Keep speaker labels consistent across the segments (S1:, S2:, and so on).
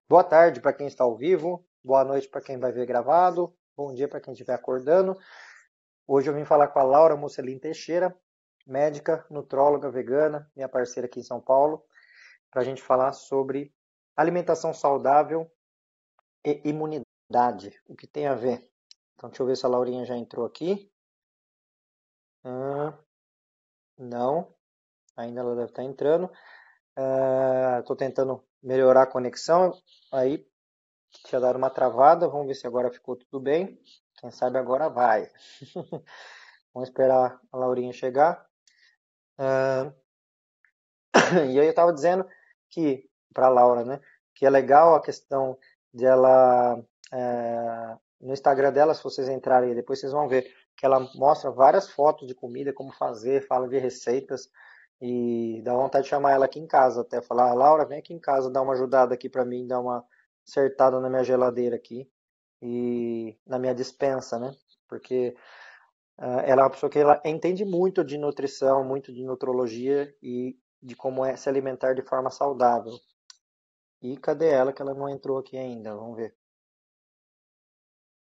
S1: Boa tarde para quem está ao vivo, boa noite para quem vai ver gravado, bom dia para quem estiver acordando. Hoje eu vim falar com a Laura Mocelin Teixeira, médica, nutróloga, vegana, minha parceira aqui em São Paulo, para a gente falar sobre alimentação saudável e imunidade, o que tem a ver. Então deixa eu ver se a Laurinha já entrou aqui. Não, ainda ela deve estar entrando. Estou tentando melhorar a conexão, aí tinha dado uma travada, vamos ver se agora ficou tudo bem. Quem sabe agora vai. Vamos esperar a Laurinha chegar. E aí eu estava dizendo que, para a Laura, né, que é legal a questão de ela, no Instagram dela, se vocês entrarem aí, depois vocês vão ver que ela mostra várias fotos de comida, como fazer, fala de receitas, e dá vontade de chamar ela aqui em casa, até falar, Laura, vem aqui em casa, dá uma ajudada aqui para mim, dar uma acertada na minha geladeira aqui, e na minha despensa, né, porque ela é uma pessoa que ela entende muito de nutrição, muito de nutrologia e de como é se alimentar de forma saudável. E cadê ela que ela não entrou aqui ainda? Vamos ver.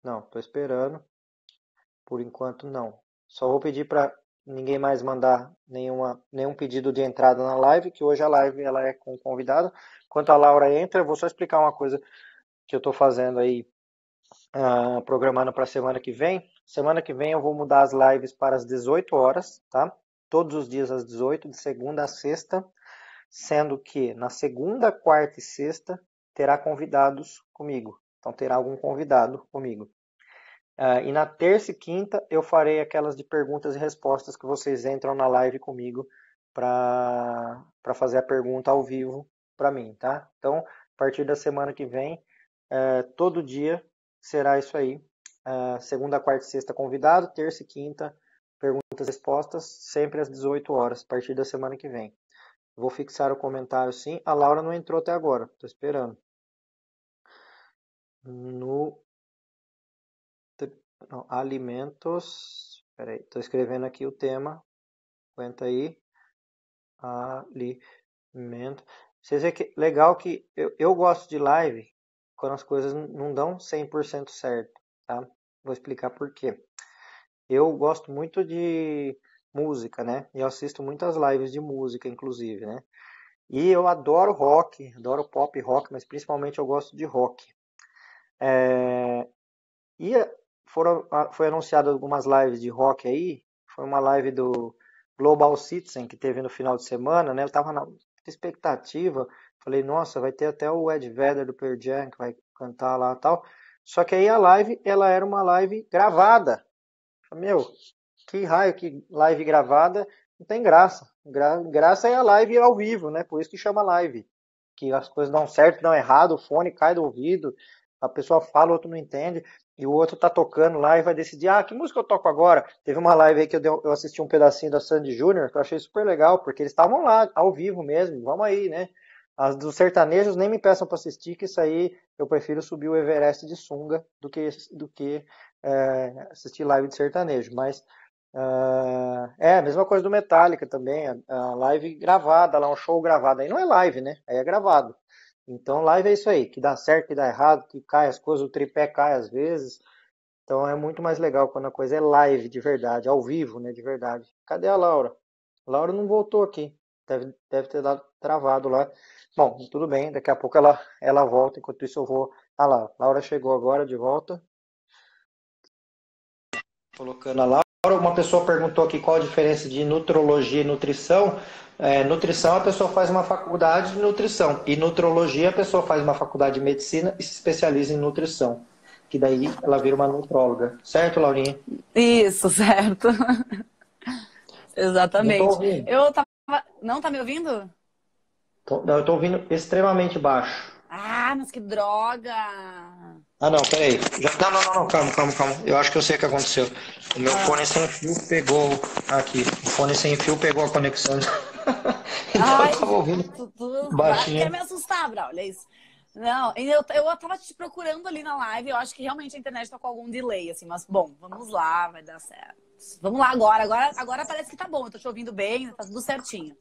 S1: Não, estou esperando. Por enquanto não. Só vou pedir para ninguém mais mandar nenhum pedido de entrada na live, que hoje a live ela é com convidado. Enquanto a Laura entra, eu vou só explicar uma coisa que eu estou fazendo aí, programando para a semana que vem. Semana que vem eu vou mudar as lives para as 18 horas, tá? Todos os dias às 18, de segunda a sexta, sendo que na segunda, quarta e sexta terá convidados comigo. Então terá algum convidado comigo. E na terça e quinta eu farei aquelas de perguntas e respostas que vocês entram na live comigo para fazer a pergunta ao vivo para mim, tá? Então, a partir da semana que vem, todo dia será isso aí. Segunda, quarta e sexta convidado, terça e quinta perguntas e respostas, sempre às 18 horas, a partir da semana que vem. Vou fixar o comentário sim. A Laura não entrou até agora, estou esperando. No não, alimentos. Peraí, estou escrevendo aqui o tema. Aguenta aí. Alimento. Vocês veem que legal que eu gosto de live quando as coisas não dão 100% certo, tá? Vou explicar por quê. Eu gosto muito de música, né? E eu assisto muitas lives de música, inclusive, né? E eu adoro rock, adoro pop rock, mas principalmente eu gosto de rock. E foi anunciado algumas lives de rock aí. Foi uma live do Global Citizen que teve no final de semana, né? Eu tava na expectativa. Falei, nossa, vai ter até o Ed Vedder do Pearl Jam que vai cantar lá e tal. Só que aí a live, ela era uma live gravada. Falei, meu, que raio, que live gravada, não tem graça. Graça é a live ao vivo, né? Por isso que chama live. Que as coisas dão certo, dão errado, o fone cai do ouvido, a pessoa fala, o outro não entende, e o outro tá tocando lá e vai decidir, que música eu toco agora? Teve uma live aí que eu assisti um pedacinho da Sandy Júnior, que eu achei super legal, porque eles estavam lá, ao vivo mesmo, vamos aí, né? As dos sertanejos nem me peçam para assistir, que isso aí eu prefiro subir o Everest de sunga do que assistir live de sertanejo. Mas a mesma coisa do Metallica também, a live gravada, lá um show gravado, aí não é live, né? Aí é gravado. Então live é isso aí, que dá certo, que dá errado, que cai as coisas, o tripé cai às vezes. Então é muito mais legal quando a coisa é live de verdade, ao vivo, né, de verdade. Cadê a Laura? A Laura não voltou aqui. Deve ter dado travado lá. Bom, tudo bem, daqui a pouco ela volta. Enquanto isso eu vou. Ah lá, Laura chegou agora de volta. Colocando a Laura. Uma pessoa perguntou aqui qual a diferença de nutrologia e nutrição. Nutrição a pessoa faz uma faculdade de nutrição. E nutrologia a pessoa faz uma faculdade de medicina e se especializa em nutrição. Que daí ela vira uma nutróloga. Certo, Laurinha?
S2: Isso, certo.
S1: Não estou
S2: Exatamente.
S1: ouvindo.
S2: Eu tava. Não tá me ouvindo?
S1: Não, eu estou ouvindo extremamente baixo.
S2: Ah, mas que droga!
S1: Não, peraí. Não, calma. Eu acho que eu sei o que aconteceu. O meu
S2: Ah.
S1: fone sem fio pegou aqui. O fone sem fio pegou a conexão. Então eu
S2: Ai,
S1: tava ouvindo
S2: tu quer
S1: baixinho.
S2: me assustar, Braulio, é isso. Não, eu tava te procurando ali na live, eu acho que realmente a internet tá com algum delay, assim, mas bom, vamos lá, vai dar certo. Vamos lá agora parece que tá bom, eu tô te ouvindo bem, tá tudo certinho.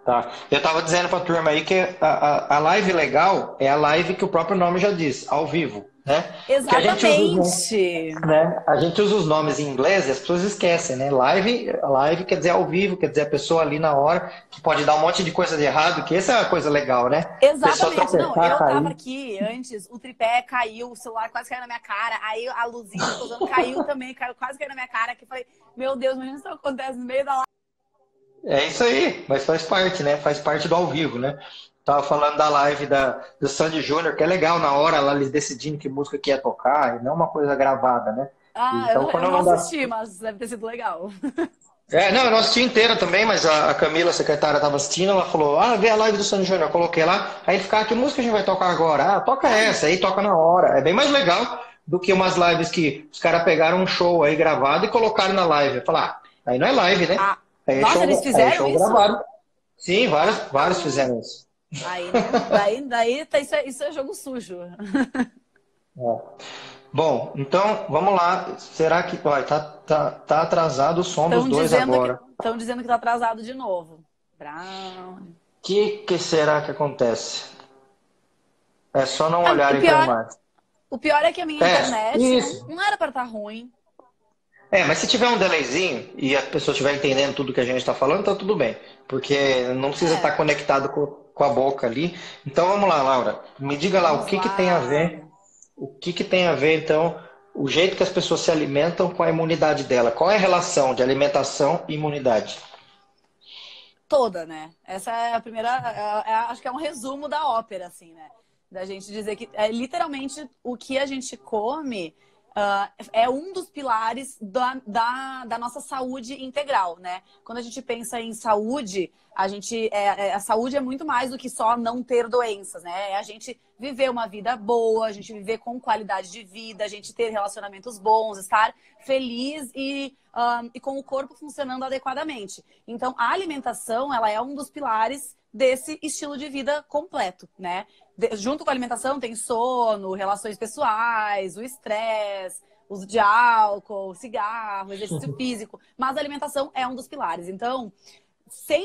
S1: Tá. Eu tava dizendo pra turma aí que a live legal é a live que o próprio nome já diz, ao vivo, né? Porque a gente usa
S2: Exatamente.
S1: né? A gente usa os nomes em inglês e as pessoas esquecem, né? Live quer dizer ao vivo, quer dizer a pessoa ali na hora, que pode dar um monte de coisa de errado, que essa é a coisa legal, né? A pessoa
S2: Exatamente. Não,
S1: tropeçar,
S2: eu tava
S1: cair.
S2: aqui antes, o tripé caiu, o celular quase caiu na minha cara, aí a luzinha que eu tô usando caiu também, quase caiu na minha cara, que eu falei, meu Deus, imagina se isso acontece no meio da live.
S1: É isso aí, mas faz parte, né? Faz parte do ao vivo, né? Tava falando da live do Sandy Júnior, que é legal na hora lá eles decidindo que música que ia tocar, e não uma coisa gravada, né?
S2: Ah,
S1: Então,
S2: eu
S1: quando
S2: não
S1: não dá.
S2: assisti, mas deve ter sido legal.
S1: Não, eu não assisti inteira também, mas a Camila, a secretária, estava assistindo, ela falou, vê a live do Sandy Júnior, eu coloquei lá, aí ele ficava, que música a gente vai tocar agora? Ah, toca essa, aí toca na hora. É bem mais legal do que umas lives que os caras pegaram um show aí gravado e colocaram na live. Eu falei, aí não é live, né?
S2: Ah, nossa, eles
S1: Aí é
S2: fizeram
S1: show
S2: isso?
S1: gravado. Sim,
S2: Ah,
S1: vários
S2: não.
S1: fizeram isso.
S2: Aí não. Daí tá, isso é jogo sujo.
S1: É. Bom, então vamos lá. Será que vai? Tá atrasado o som dos dois agora.
S2: Estão dizendo que tá atrasado de novo. Brown.
S1: Que será que acontece? É só não
S2: Ah,
S1: olharem para a imagem.
S2: o pior é que a minha internet
S1: Isso.
S2: não era pra estar ruim.
S1: Mas se tiver um delayzinho e a pessoa estiver entendendo tudo que a gente está falando, tá tudo bem. Porque não precisa estar
S2: É,
S1: conectado com a boca ali. Então vamos lá, Laura. Me diga lá o
S2: vamos
S1: que tem a
S2: lá.
S1: ver, então, o jeito que as pessoas se alimentam com a imunidade dela. Qual é a relação de alimentação e imunidade?
S2: Toda, né? Essa é a primeira, acho que é um resumo da ópera, assim, né? Da gente dizer que é literalmente o que a gente come é um dos pilares da nossa saúde integral, né? Quando a gente pensa em saúde, a saúde é muito mais do que só não ter doenças, né? É a gente viver uma vida boa, a gente viver com qualidade de vida, a gente ter relacionamentos bons, estar feliz e com o corpo funcionando adequadamente. Então, a alimentação, ela é um dos pilares desse estilo de vida completo, né? Junto com a alimentação tem sono, relações pessoais, o estresse, uso de álcool, cigarro, exercício físico, mas a alimentação é um dos pilares. Então, se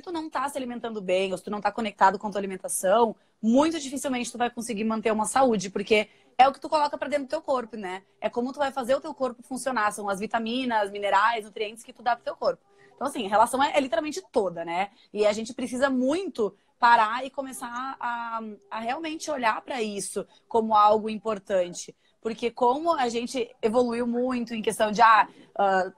S2: tu não tá se alimentando bem, ou se tu não tá conectado com a tua alimentação, muito dificilmente tu vai conseguir manter uma saúde, porque é o que tu coloca para dentro do teu corpo, né? É como tu vai fazer o teu corpo funcionar, são as vitaminas, minerais, nutrientes que tu dá pro teu corpo. Então, assim, a relação é literalmente toda, né? E a gente precisa muito parar e começar a realmente olhar para isso como algo importante. Porque como a gente evoluiu muito em questão de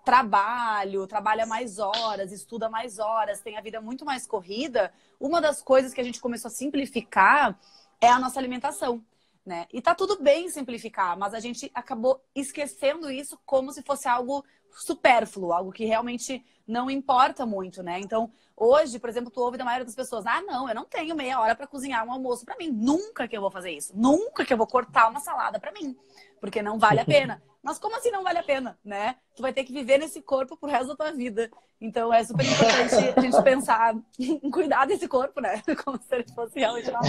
S2: trabalha mais horas, estuda mais horas, tem a vida muito mais corrida, uma das coisas que a gente começou a simplificar é a nossa alimentação, né? E tá tudo bem simplificar, mas a gente acabou esquecendo isso como se fosse algo supérfluo, algo que realmente não importa muito, né? Então, hoje, por exemplo, tu ouve da maioria das pessoas, não, eu não tenho meia hora para cozinhar um almoço para mim. Nunca que eu vou fazer isso. Nunca que eu vou cortar uma salada para mim, porque não vale a pena. Mas como assim não vale a pena, né? Tu vai ter que viver nesse corpo pro resto da tua vida. Então é super importante a gente pensar em cuidar desse corpo, né? Como se ele fosse realmente uma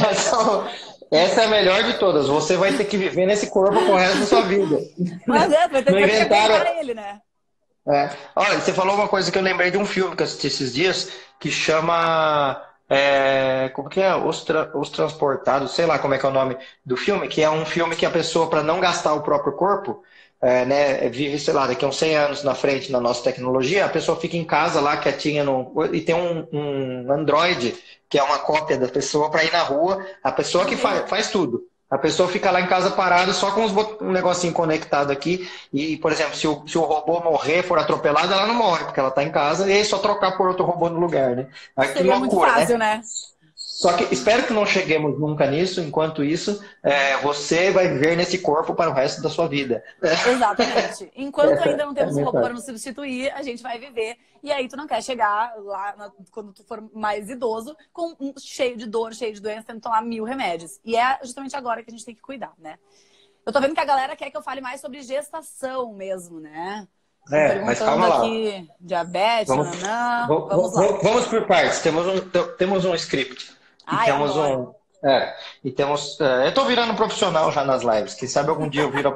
S1: Essa é a melhor de todas. Você vai ter que viver nesse corpo pro resto da sua vida.
S2: Mas vai ter
S1: Não
S2: que
S1: inventaram.
S2: pegar ele, né?
S1: Olha, você falou uma coisa que eu lembrei de um filme que eu assisti esses dias, que chama. Como que é? Os Transportados, sei lá como é que é o nome do filme, que é um filme que a pessoa, para não gastar o próprio corpo, né, vive, sei lá, daqui a uns 100 anos na frente na nossa tecnologia, a pessoa fica em casa lá, quietinha, e tem um Android, que é uma cópia da pessoa, para ir na rua, a pessoa que faz tudo. A pessoa fica lá em casa parada só com um negocinho conectado aqui. E, por exemplo, se o robô morrer, for atropelado, ela não morre, porque ela está em casa e é só trocar por outro robô no lugar, né? Aí, que
S2: Seria muito
S1: loucura,
S2: fácil, né?
S1: Só que espero que não cheguemos nunca nisso. Enquanto isso, você vai viver nesse corpo para o resto da sua vida.
S2: Exatamente. Enquanto ainda não temos um robô para
S1: verdade.
S2: nos substituir, a gente vai viver. E aí tu não quer chegar lá quando tu for mais idoso, cheio de dor, cheio de doença, tendo que tomar 1000 remédios. E é justamente agora que a gente tem que cuidar, né? Eu tô vendo que a galera quer que eu fale mais sobre gestação mesmo, né?
S1: Mas calma lá.
S2: Aqui, diabetes, vamos lá.
S1: Vamos por partes. Temos um script. E
S2: Ai,
S1: temos
S2: adoro.
S1: eu tô virando profissional já nas lives. Quem sabe algum dia eu viro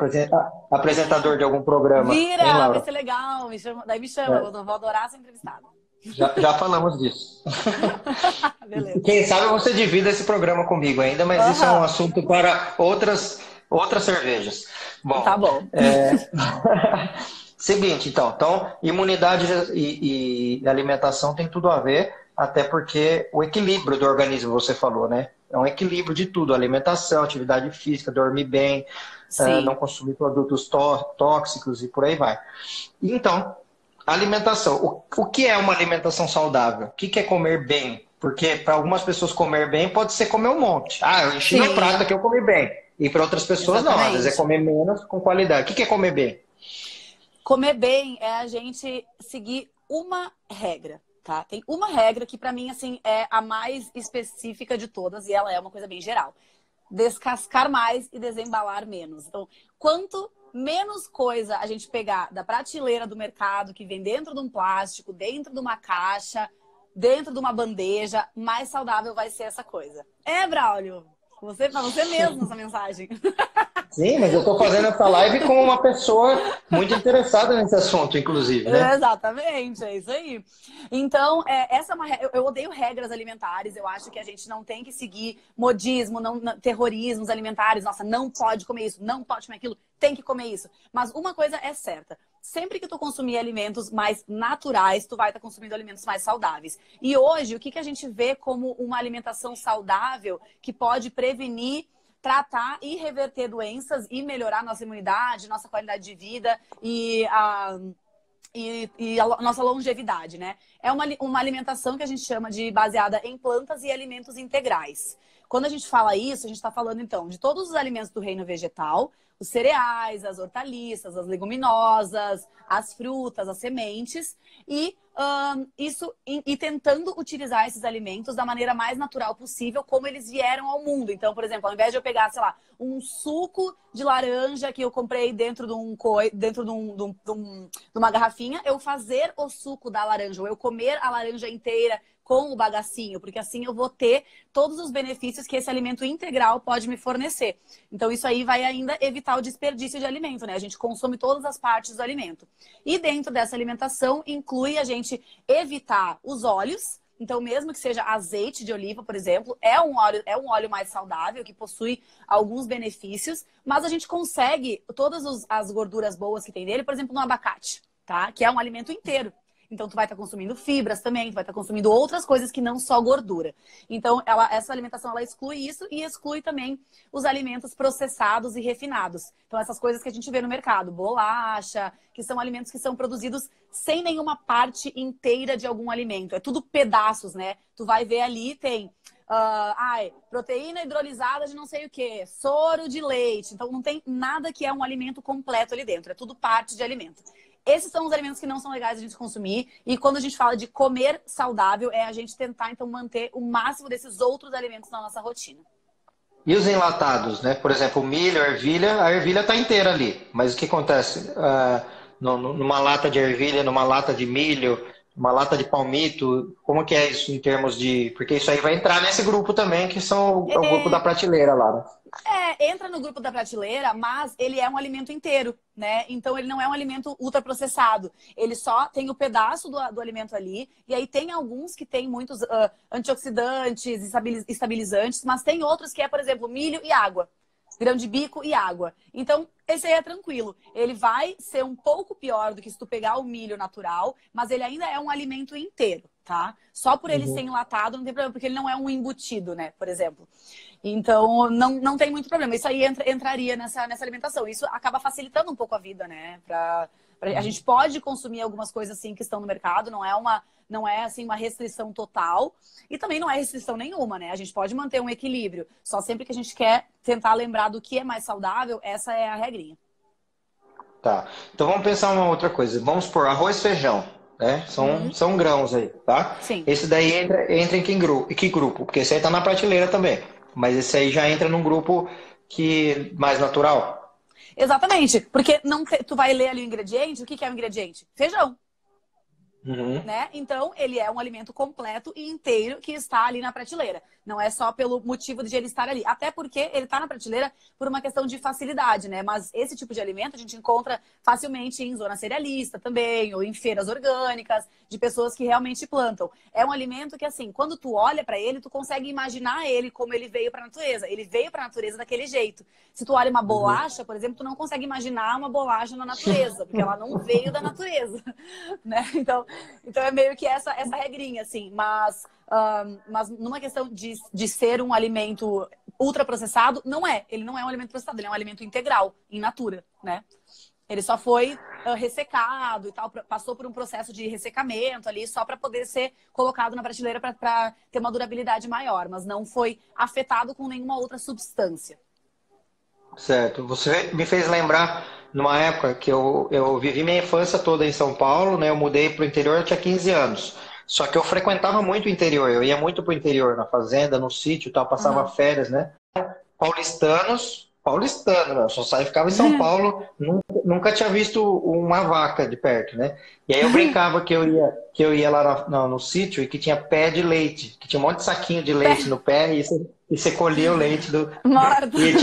S1: apresentador de algum programa, hein,
S2: Vira, vai
S1: Laura?
S2: ser legal. Daí me chama, eu vou adorar ser entrevistada.
S3: Já falamos disso.
S2: Beleza.
S3: Quem sabe você divida esse programa comigo ainda, mas isso é um
S2: Aham.
S3: assunto para outras cervejas.
S2: Tá
S3: Bom,
S2: bom.
S3: seguinte, então, imunidade e alimentação tem tudo a ver, até porque o equilíbrio do organismo, você falou, né? É um equilíbrio de tudo, alimentação, atividade física, dormir bem, não
S2: Sim.
S3: consumir produtos tóxicos e por aí vai. Então, alimentação. O que é uma alimentação saudável? O que é comer bem? Porque para algumas pessoas comer bem pode ser comer um monte. Ah, eu enchi meu prato
S2: Sim,
S3: aqui, eu comi bem. E para outras pessoas não, às vezes é
S2: exatamente.
S3: comer menos com qualidade. O que é comer bem?
S2: Comer bem é a gente seguir uma regra, tá? Tem uma regra que pra mim assim é a mais específica de todas e ela é uma coisa bem geral. Descascar mais e desembalar menos. Então, quanto menos coisa a gente pegar da prateleira do mercado que vem dentro de um plástico, dentro de uma caixa, dentro de uma bandeja, mais saudável vai ser essa coisa. É, Braulio, você para você mesmo essa mensagem.
S3: Sim, mas eu estou fazendo essa live com uma pessoa muito interessada nesse assunto, inclusive, né?
S2: Exatamente, é isso aí. Então, essa é uma eu odeio regras alimentares. Eu acho que a gente não tem que seguir modismo, terrorismos alimentares. Nossa, não pode comer isso, não pode comer aquilo, tem que comer isso. Mas uma coisa é certa: sempre que tu consumir alimentos mais naturais, tu vai estar consumindo alimentos mais saudáveis. E hoje, o que que a gente vê como uma alimentação saudável que pode prevenir, tratar e reverter doenças e melhorar nossa imunidade, nossa qualidade de vida e a nossa longevidade, né? É uma alimentação que a gente chama de baseada em plantas e alimentos integrais. Quando a gente fala isso, a gente está falando, então, de todos os alimentos do reino vegetal, os cereais, as hortaliças, as leguminosas, as frutas, as sementes, e tentando utilizar esses alimentos da maneira mais natural possível, como eles vieram ao mundo. Então, por exemplo, ao invés de eu pegar, sei lá, um suco de laranja que eu comprei dentro de uma garrafinha, eu fazer o suco da laranja, ou eu comer a laranja inteira com o bagacinho, porque assim eu vou ter todos os benefícios que esse alimento integral pode me fornecer. Então, isso aí vai ainda evitar o desperdício de alimento, né? A gente consome todas as partes do alimento. E dentro dessa alimentação, inclui a gente evitar os óleos. Então, mesmo que seja azeite de oliva, por exemplo, é um óleo mais saudável, que possui alguns benefícios, mas a gente consegue todas as gorduras boas que tem nele, por exemplo, no abacate, tá? Que é um alimento inteiro. Então, tu vai estar consumindo fibras também, tu vai estar consumindo outras coisas que não só gordura. Então, essa alimentação, ela exclui isso e exclui também os alimentos processados e refinados. Então, essas coisas que a gente vê no mercado, bolacha, que são alimentos que são produzidos sem nenhuma parte inteira de algum alimento. É tudo pedaços, né? Tu vai ver ali, tem proteína hidrolisada de não sei o que, soro de leite. Então, não tem nada que é um alimento completo ali dentro. É tudo parte de alimento. Esses são os alimentos que não são legais a gente consumir. E quando a gente fala de comer saudável, é a gente tentar, então, manter o máximo desses outros alimentos na nossa rotina.
S3: E os enlatados, né? Por exemplo, o milho, a ervilha está inteira ali. Mas o que acontece? Numa lata de ervilha, numa lata de milho, uma lata de palmito, como que é isso em termos de... Porque isso aí vai entrar nesse grupo também, que são é o grupo da prateleira lá, né?
S2: Entra no grupo da prateleira, mas ele é um alimento inteiro, né? Então ele não é um alimento ultraprocessado. Ele só tem o pedaço do alimento ali. E aí tem alguns que tem muitos antioxidantes, estabilizantes, mas tem outros que é, por exemplo, milho e água. Grão de bico e água. Então, esse aí é tranquilo. Ele vai ser um pouco pior do que se tu pegar o milho natural, mas ele ainda é um alimento inteiro, tá? Só por ele ser
S3: Uhum.
S2: enlatado não tem problema, porque ele não é um embutido, né? Por exemplo. Então, não tem muito problema. Isso aí entraria nessa alimentação. Isso acaba facilitando um pouco a vida, né? A gente pode consumir algumas coisas assim que estão no mercado, não é assim uma restrição total e também não é restrição nenhuma, né? A gente pode manter um equilíbrio. Só sempre que a gente quer tentar lembrar do que é mais saudável, essa é a regrinha.
S3: Tá. Então vamos pensar uma outra coisa. Vamos por arroz e feijão, né?
S2: Uhum.
S3: São grãos aí, tá?
S2: Sim.
S3: Esse daí entra em que grupo? Porque esse aí tá na prateleira também. Mas esse aí já entra num grupo que mais natural.
S2: Exatamente. Porque tu vai ler ali o ingrediente, o que é o ingrediente? Feijão.
S3: Uhum.
S2: né? Então, ele é um alimento completo e inteiro que está ali na prateleira. Não é só pelo motivo de ele estar ali. Até porque ele está na prateleira por uma questão de facilidade, né? Mas esse tipo de alimento a gente encontra facilmente em zona cerealista também, ou em feiras orgânicas, de pessoas que realmente plantam. É um alimento que, assim, quando tu olha para ele, tu consegue imaginar ele como ele veio para a natureza. Ele veio para a natureza daquele jeito. Se tu olha uma
S3: Uhum.
S2: bolacha, por exemplo, tu não consegue imaginar uma bolacha na natureza, porque ela não veio da natureza, né? Então é meio que essa regrinha, assim. Mas numa questão de ser um alimento ultraprocessado, não é. Ele não é um alimento processado, ele é um alimento integral, in natura, né? Ele só foi ressecado e tal, passou por um processo de ressecamento ali, só para poder ser colocado na prateleira para ter uma durabilidade maior, mas não foi afetado com nenhuma outra substância.
S3: Certo. Você me fez lembrar numa época que eu vivi minha infância toda em São Paulo, né? Eu mudei para o interior, eu tinha 15 anos. Só que eu frequentava muito o interior, eu ia muito para o interior, na fazenda, no sítio, e tal, passava
S2: Uhum.
S3: férias, né? Paulistanos, né? Só saí ficava em São Paulo, nunca tinha visto uma vaca de perto, né? E aí eu brincava que eu ia lá no sítio e que tinha pé de leite, que tinha um monte de saquinho de leite no pé e você colhia o leite do.
S2: Morta.
S3: E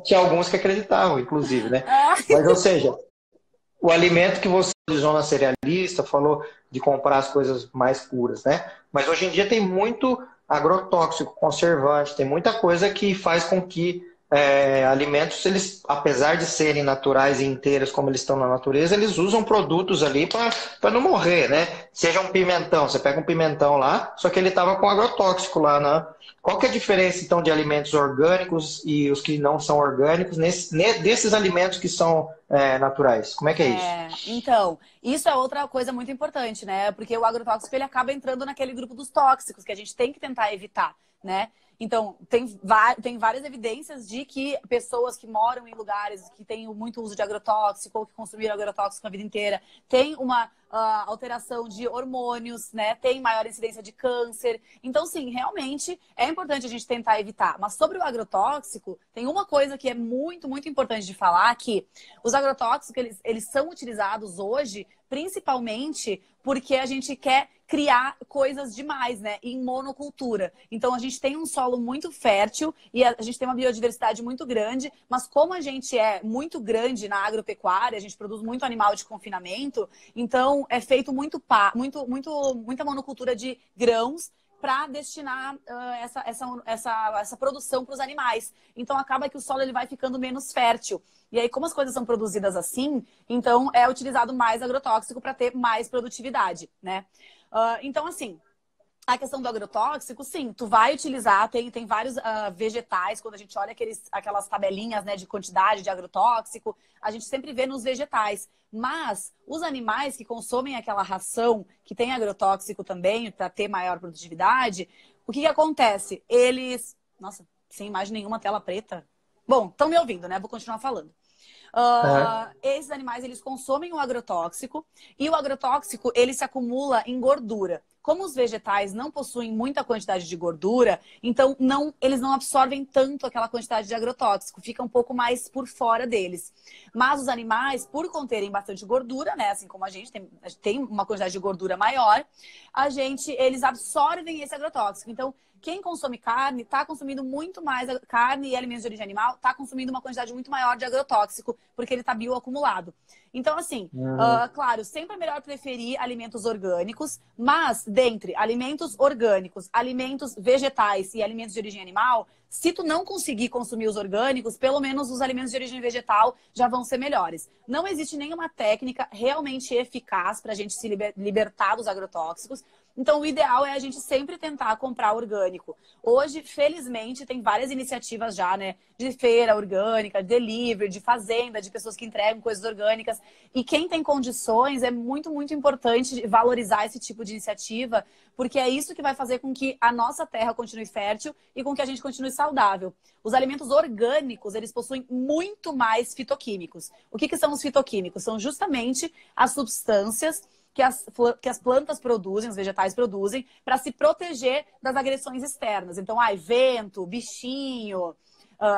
S3: tinha alguns que acreditavam, inclusive, né?
S2: Ah,
S3: Mas, ou seja, o alimento que você utilizou na cerealista, falou de comprar as coisas mais puras, né? Mas hoje em dia tem muito agrotóxico, conservante, tem muita coisa que faz com que alimentos, eles, apesar de serem naturais e inteiros como eles estão na natureza, eles usam produtos ali para não morrer, né? Seja um pimentão, você pega um pimentão lá, só que ele estava com agrotóxico lá, né? Qual que é a diferença, então, de alimentos orgânicos e os que não são orgânicos, desses alimentos que são naturais? Como é que é isso?
S2: Então, isso é outra coisa muito importante, né? Porque o agrotóxico ele acaba entrando naquele grupo dos tóxicos que a gente tem que tentar evitar, né? Então, tem várias evidências de que pessoas que moram em lugares que têm muito uso de agrotóxico ou que consumiram agrotóxico a vida inteira têm uma alteração de hormônios, né? Tem maior incidência de câncer. Então, sim, realmente é importante a gente tentar evitar. Mas sobre o agrotóxico, tem uma coisa que é muito, muito importante de falar, que os agrotóxicos, eles são utilizados hoje principalmente porque a gente quer criar coisas demais, né? Em monocultura. Então, a gente tem um solo muito fértil e a gente tem uma biodiversidade muito grande, mas como a gente é muito grande na agropecuária, a gente produz muito animal de confinamento, então é feito muita monocultura de grãos para destinar essa produção para os animais. Então, acaba que o solo ele vai ficando menos fértil. E aí, como as coisas são produzidas assim, então é utilizado mais agrotóxico para ter mais produtividade, né? Então, assim, a questão do agrotóxico, sim, tu vai utilizar, tem vários vegetais, quando a gente olha aquelas tabelinhas, né, de quantidade de agrotóxico, a gente sempre vê nos vegetais. Mas os animais que consomem aquela ração que tem agrotóxico também, para ter maior produtividade, o que acontece? Eles. Nossa, sem imagem nenhuma, tela preta. Bom, estão me ouvindo, né? Vou continuar falando.
S3: Aham.
S2: Esses animais eles consomem o agrotóxico e o agrotóxico ele se acumula em gordura. Como os vegetais não possuem muita quantidade de gordura, então eles não absorvem tanto aquela quantidade de agrotóxico, fica um pouco mais por fora deles. Mas os animais, por conterem bastante gordura, né, assim como a gente tem uma quantidade de gordura maior, eles absorvem esse agrotóxico. Então, quem consome carne está consumindo muito mais carne e alimentos de origem animal, está consumindo uma quantidade muito maior de agrotóxico, porque ele está bioacumulado. Então, assim, claro, sempre é melhor preferir alimentos orgânicos, mas dentre alimentos orgânicos, alimentos vegetais e alimentos de origem animal, se tu não conseguir consumir os orgânicos, pelo menos os alimentos de origem vegetal já vão ser melhores. Não existe nenhuma técnica realmente eficaz para a gente se libertar dos agrotóxicos. Então, o ideal é a gente sempre tentar comprar orgânico. Hoje, felizmente, tem várias iniciativas já, né? De feira orgânica, de delivery, de fazenda, de pessoas que entregam coisas orgânicas. E quem tem condições, é muito, muito importante valorizar esse tipo de iniciativa, porque é isso que vai fazer com que a nossa terra continue fértil e com que a gente continue saudável. Os alimentos orgânicos, eles possuem muito mais fitoquímicos. O que são os fitoquímicos? São justamente as substâncias que as plantas produzem, os vegetais produzem, para se proteger das agressões externas. Então, vento, bichinho,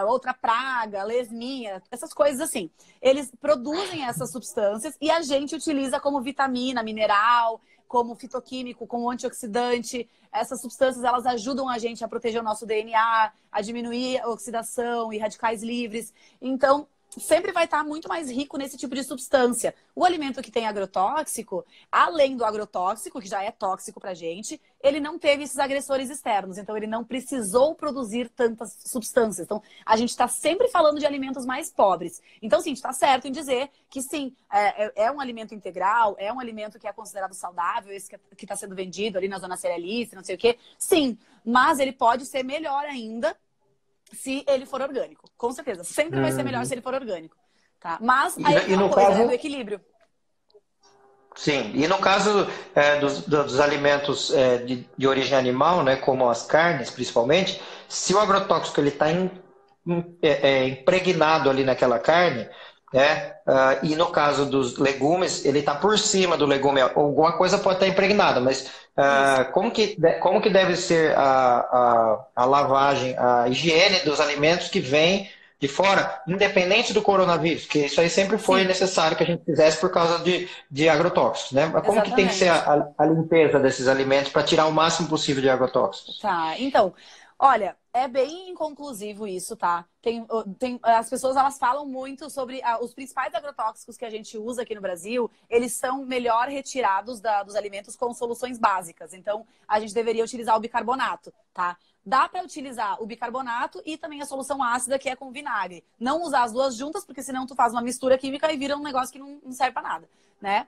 S2: outra praga, lesminha, essas coisas assim. Eles produzem essas substâncias e a gente utiliza como vitamina, mineral, como fitoquímico, como antioxidante. Essas substâncias, elas ajudam a gente a proteger o nosso DNA, a diminuir a oxidação e radicais livres. Então, sempre vai estar muito mais rico nesse tipo de substância. O alimento que tem agrotóxico, além do agrotóxico, que já é tóxico pra gente, ele não teve esses agressores externos, então ele não precisou produzir tantas substâncias. Então, a gente está sempre falando de alimentos mais pobres. Então, sim, está certo em dizer que sim, é um alimento integral, é um alimento que é considerado saudável, esse que está sendo vendido ali na zona cerealista, não sei o quê. Sim, mas ele pode ser melhor ainda se ele for orgânico. Com certeza. Sempre vai ser melhor se ele for orgânico. Tá? Mas aí é uma coisa, né, do equilíbrio.
S3: Sim, e no caso dos alimentos de origem animal, né, como as carnes principalmente, se o agrotóxico está impregnado ali naquela carne, né, e no caso dos legumes, ele está por cima do legume, alguma coisa pode estar impregnada, mas como que deve ser a lavagem, a higiene dos alimentos que vêm de fora, independente do coronavírus, que isso aí sempre foi necessário que a gente fizesse por causa de agrotóxicos, né? Mas como que tem que ser a limpeza desses alimentos para tirar o máximo possível de agrotóxicos?
S2: Tá, então, olha, é bem inconclusivo isso, tá? As pessoas, elas falam muito sobre os principais agrotóxicos que a gente usa aqui no Brasil, eles são melhor retirados dos alimentos com soluções básicas. Então, a gente deveria utilizar o bicarbonato, tá? Dá para utilizar o bicarbonato e também a solução ácida, que é com vinagre. Não usar as duas juntas, porque senão tu faz uma mistura química e vira um negócio que não serve para nada, né?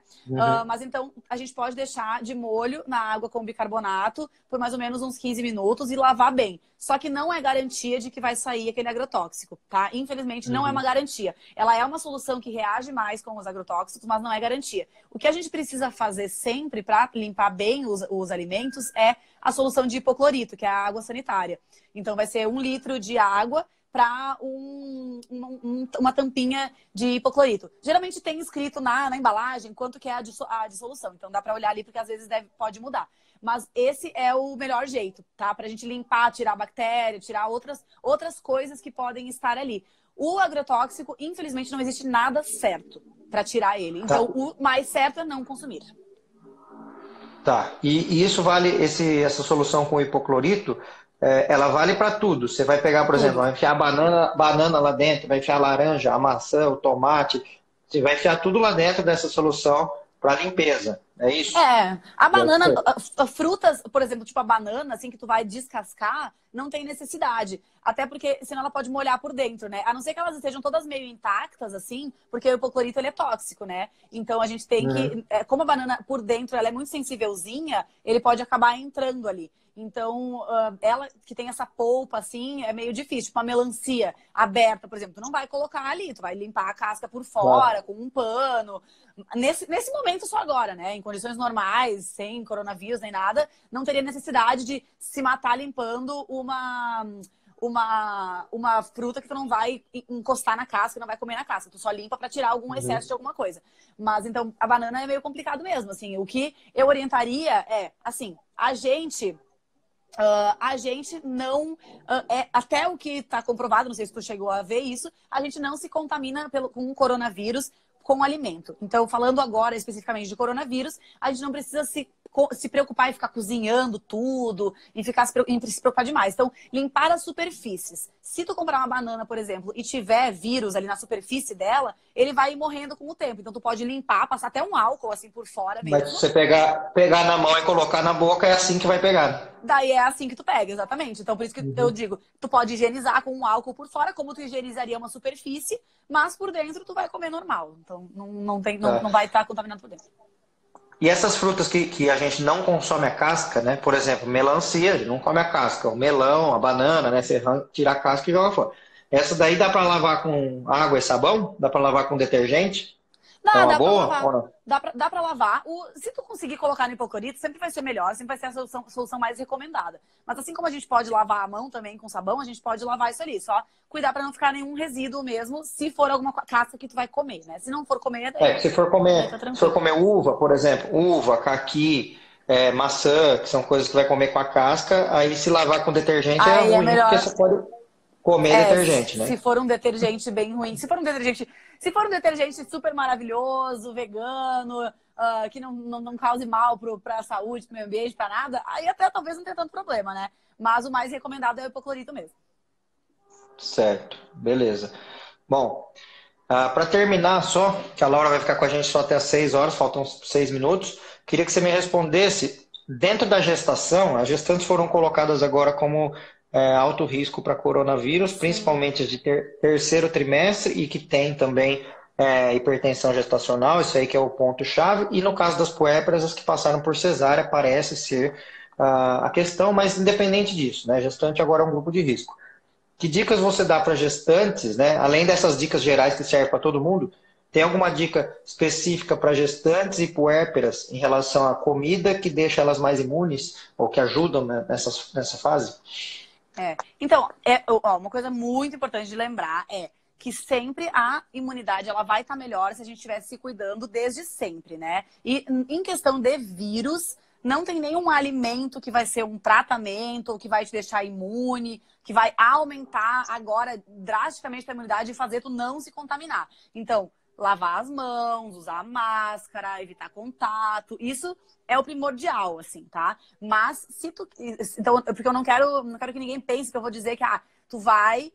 S2: Mas então, a gente pode deixar de molho na água com bicarbonato por mais ou menos uns 15 minutos e lavar bem. Só que não é garantia de que vai sair aquele agrotóxico, tá? Infelizmente, não é uma garantia. Ela é uma solução que reage mais com os agrotóxicos, mas não é garantia. O que a gente precisa fazer sempre para limpar bem os alimentos é a solução de hipoclorito, que é a água sanitária. Então, vai ser 1 litro de água para uma tampinha de hipoclorito. Geralmente tem escrito na embalagem quanto que é a dissolução. Então, dá para olhar ali, porque às vezes pode mudar. Mas esse é o melhor jeito, tá? Pra gente limpar, tirar bactéria, tirar outras coisas que podem estar ali. O agrotóxico, infelizmente, não existe nada certo para tirar ele. Então, o mais certo é não consumir.
S3: Tá. E isso vale, essa solução com hipoclorito, ela vale para tudo. Você vai pegar, por exemplo, vai enfiar a banana lá dentro, vai enfiar a laranja, a maçã, o tomate. Você vai enfiar tudo lá dentro dessa solução para limpeza. É isso?
S2: A banana, frutas, por exemplo, tipo a banana, assim, que tu vai descascar, não tem necessidade. Até porque, senão ela pode molhar por dentro, né? A não ser que elas estejam todas meio intactas, assim, porque o hipoclorito, ele é tóxico, né? Então, a gente tem que... Como a banana, por dentro, ela é muito sensívelzinha, ele pode acabar entrando ali. Então, ela que tem essa polpa, assim, é meio difícil. Tipo, uma melancia aberta, por exemplo, tu não vai colocar ali, tu vai limpar a casca por fora, com um pano. Nesse momento, só agora, né? Em condições normais, sem coronavírus nem nada, não teria necessidade de se matar limpando uma fruta que tu não vai encostar na casca, não vai comer na casca. Tu só limpa para tirar algum excesso de alguma coisa. Mas, então, a banana é meio complicado mesmo, assim. O que eu orientaria é, assim, a gente não... até o que está comprovado, não sei se tu chegou a ver isso, a gente não se contamina com o coronavírus com alimento. Então, falando agora especificamente de coronavírus, a gente não precisa se preocupar em ficar cozinhando tudo, em se preocupar demais. Então, limpar as superfícies. Se tu comprar uma banana, por exemplo, e tiver vírus ali na superfície dela, ele vai ir morrendo com o tempo. Então, tu pode limpar, passar até um álcool assim por fora mesmo.
S3: Mas se você pegar na mão e colocar na boca, é assim que vai pegar.
S2: Daí é assim que tu pega, exatamente. Então, por isso que eu digo, tu pode higienizar com um álcool por fora, como tu higienizaria uma superfície, mas por dentro tu vai comer normal. Então, não vai estar contaminado por dentro.
S3: E essas frutas que a gente não consome a casca, né? Por exemplo, melancia, não come a casca. O melão, a banana, né? Você tira a casca e joga fora. Essa daí dá para lavar com água e sabão? Dá para lavar com detergente?
S2: Não, dá boa, pra lavar. Dá pra lavar. Se tu conseguir colocar no hipoclorito, sempre vai ser melhor, sempre vai ser a solução mais recomendada. Mas assim como a gente pode lavar a mão também com sabão, a gente pode lavar isso ali. Só cuidar para não ficar nenhum resíduo mesmo, se for alguma casca que tu vai comer, né? Se não for comer...
S3: se for comer uva, por exemplo, uva, caqui, maçã, que são coisas que vai comer com a casca, aí se lavar com detergente é ruim,
S2: melhor.
S3: porque você pode... comer detergente, né?
S2: Se for um detergente bem ruim, se for um detergente super maravilhoso, vegano, que não cause mal para a saúde, para o meio ambiente, para nada, aí até talvez não tenha tanto problema, né? Mas o mais recomendado é o hipoclorito mesmo.
S3: Certo, beleza. Bom, para terminar só, que a Laura vai ficar com a gente só até às 6 horas, faltam 6 minutos, queria que você me respondesse, dentro da gestação, as gestantes foram colocadas agora como alto risco para coronavírus,
S2: Sim.
S3: principalmente as de terceiro trimestre e que tem também hipertensão gestacional, isso aí que é o ponto-chave, e no caso das puérperas, as que passaram por cesárea, parece ser a questão, mas independente disso, né? Gestante agora é um grupo de risco. Que dicas você dá para gestantes, né? Além dessas dicas gerais que servem para todo mundo, tem alguma dica específica para gestantes e puérperas em relação à comida que deixa elas mais imunes ou que ajudam, né, nessa fase?
S2: Então, uma coisa muito importante de lembrar é que sempre a imunidade ela vai estar melhor se a gente estiver se cuidando desde sempre, né? E em questão de vírus, não tem nenhum alimento que vai ser um tratamento ou que vai te deixar imune, que vai aumentar agora drasticamente a imunidade e fazer tu não se contaminar. Então, lavar as mãos, usar máscara, evitar contato, isso é o primordial, assim, tá? Mas se tu... Então, porque eu não quero que ninguém pense que eu vou dizer que tu vai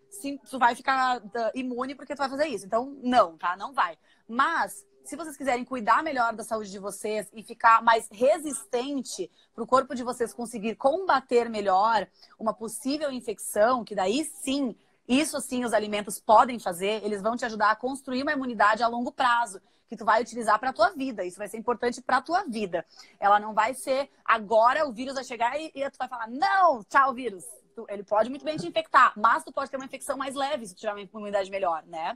S2: ficar imune porque tu vai fazer isso. Então, não, tá? Não vai. Mas, se vocês quiserem cuidar melhor da saúde de vocês e ficar mais resistente para o corpo de vocês conseguir combater melhor uma possível infecção, que daí sim, isso sim os alimentos podem fazer, eles vão te ajudar a construir uma imunidade a longo prazo, que tu vai utilizar para a tua vida. Isso vai ser importante para a tua vida. Ela não vai ser agora o vírus vai chegar e tu vai falar, não, tchau vírus. Ele pode muito bem te infectar, mas tu pode ter uma infecção mais leve se tu tiver uma imunidade melhor, né?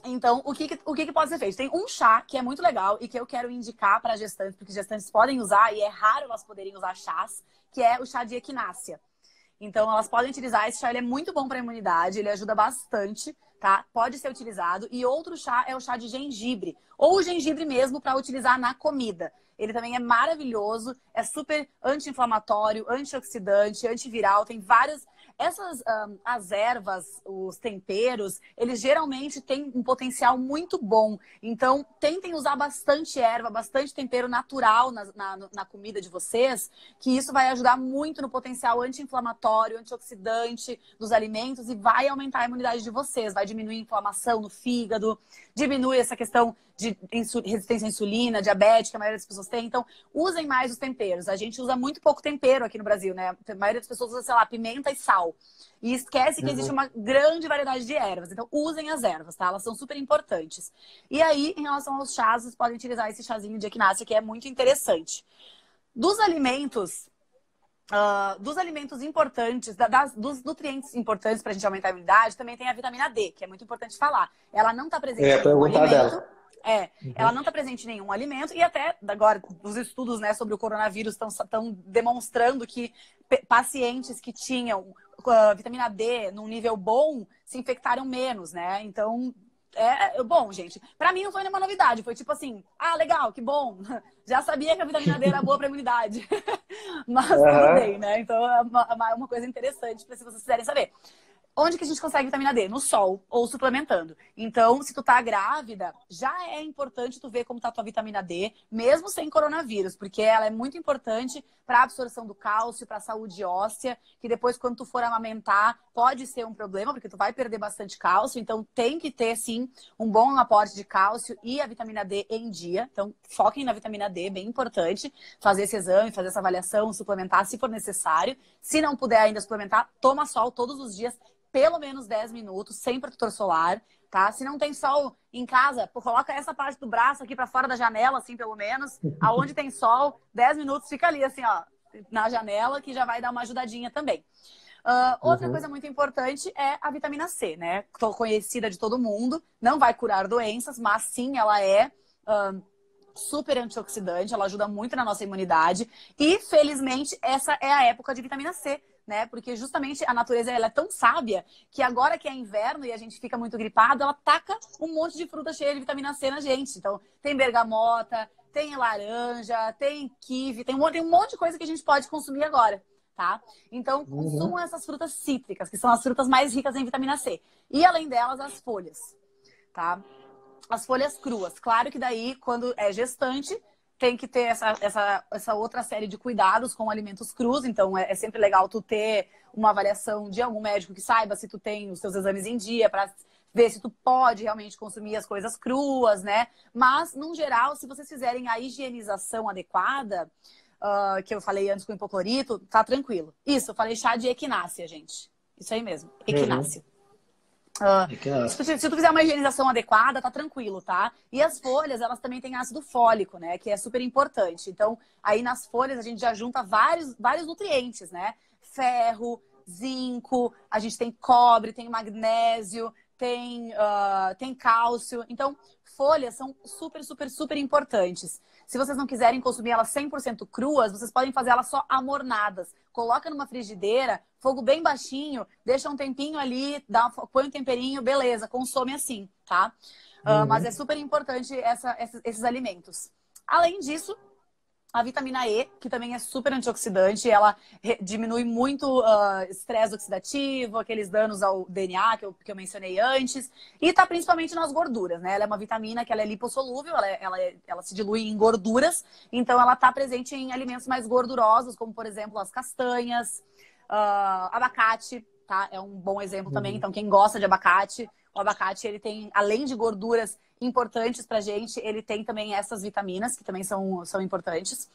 S2: Então, o que pode ser feito? Tem um chá que é muito legal e que eu quero indicar para gestantes, porque gestantes podem usar, e é raro elas poderem usar chás, que é o chá de equinácea. Então, elas podem utilizar esse chá, ele é muito bom para a imunidade, ele ajuda bastante, tá? Pode ser utilizado. E outro chá é o chá de gengibre, ou o gengibre mesmo para utilizar na comida. Ele também é maravilhoso, é super anti-inflamatório, antioxidante, antiviral, tem várias... as ervas, os temperos, eles geralmente têm um potencial muito bom. Então, tentem usar bastante erva, bastante tempero natural na comida de vocês, que isso vai ajudar muito no potencial anti-inflamatório, antioxidante dos alimentos e vai aumentar a imunidade de vocês. Vai diminuir a inflamação no fígado, diminui essa questão de resistência à insulina, diabetes, que a maioria das pessoas tem. Então, usem mais os temperos. A gente usa muito pouco tempero aqui no Brasil, né? A maioria das pessoas usa, sei lá, pimenta e sal. E esquece que existe uma grande variedade de ervas. Então, usem as ervas, tá? Elas são super importantes. E aí, em relação aos chás, vocês podem utilizar esse chazinho de equinácea, que é muito interessante. Dos alimentos importantes, dos nutrientes importantes para a gente aumentar a imunidade, também tem a vitamina D, que é muito importante falar. Ela não está presente em nenhum alimento. Ela não está presente em nenhum alimento e até agora os estudos, né, sobre o coronavírus estão demonstrando que pacientes que tinham vitamina D num nível bom se infectaram menos, né? Então, bom, gente, para mim não foi nenhuma novidade, foi tipo assim, legal, que bom, já sabia que a vitamina D era boa para imunidade, mas tudo bem, né? Então é uma coisa interessante para se vocês quiserem saber. Onde que a gente consegue vitamina D? No sol ou suplementando. Então, se tu tá grávida, já é importante tu ver como tá a tua vitamina D, mesmo sem coronavírus, porque ela é muito importante para a absorção do cálcio, para a saúde óssea, que depois quando tu for amamentar, pode ser um problema, porque tu vai perder bastante cálcio, então tem que ter sim um bom aporte de cálcio e a vitamina D em dia. Então, foquem na vitamina D, bem importante, fazer esse exame, fazer essa avaliação, suplementar se for necessário. Se não puder ainda suplementar, toma sol todos os dias, pelo menos 10 minutos, sem protetor solar, tá? Se não tem sol em casa, coloca essa parte do braço aqui para fora da janela, assim, pelo menos. Aonde tem sol, 10 minutos, fica ali, assim, ó, na janela, que já vai dar uma ajudadinha também. Outra coisa muito importante é a vitamina C, né? Conhecida de todo mundo, não vai curar doenças, mas sim, ela é... super antioxidante, ela ajuda muito na nossa imunidade. E, felizmente, essa é a época de vitamina C, né? Porque justamente a natureza ela é tão sábia que agora que é inverno e a gente fica muito gripado, ela taca um monte de fruta cheia de vitamina C na gente. Então, tem bergamota, tem laranja, tem kiwi, tem um monte de coisa que a gente pode consumir agora. tá? Então, consumam essas frutas cítricas, que são as frutas mais ricas em vitamina C. E, além delas, as folhas, tá? As folhas cruas. Claro que daí, quando é gestante, tem que ter essa outra série de cuidados com alimentos crus. Então, é sempre legal tu ter uma avaliação de algum médico que saiba se tu tem os teus exames em dia para ver se tu pode realmente consumir as coisas cruas, né? Mas, num geral, se vocês fizerem a higienização adequada, que eu falei antes com o hipoclorito, tá tranquilo. Isso, eu falei chá de equinácea, gente. Isso aí mesmo, equinácea. Se tu fizer uma higienização adequada, tá tranquilo, tá? E as folhas, elas também têm ácido fólico, né? Que é super importante. Então, aí nas folhas a gente já junta vários nutrientes, né? Ferro, zinco, a gente tem cobre, tem magnésio, tem cálcio. Então, folhas são super, super, super importantes. Se vocês não quiserem consumir elas 100% cruas, vocês podem fazer elas só amornadas. Coloca numa frigideira, fogo bem baixinho, deixa um tempinho ali, põe um temperinho, beleza, consome assim, tá? Mas é super importante esses alimentos. Além disso, a vitamina E, que também é super antioxidante, ela diminui muito estresse oxidativo, aqueles danos ao DNA que eu mencionei antes, e tá principalmente nas gorduras, né? Ela é uma vitamina que ela é lipossolúvel, ela se dilui em gorduras, então ela tá presente em alimentos mais gordurosos, como por exemplo as castanhas, abacate, tá? É um bom exemplo também, então quem gosta de abacate, o abacate ele tem, além de gorduras importantes pra gente, ele tem também essas vitaminas, que também são importantes.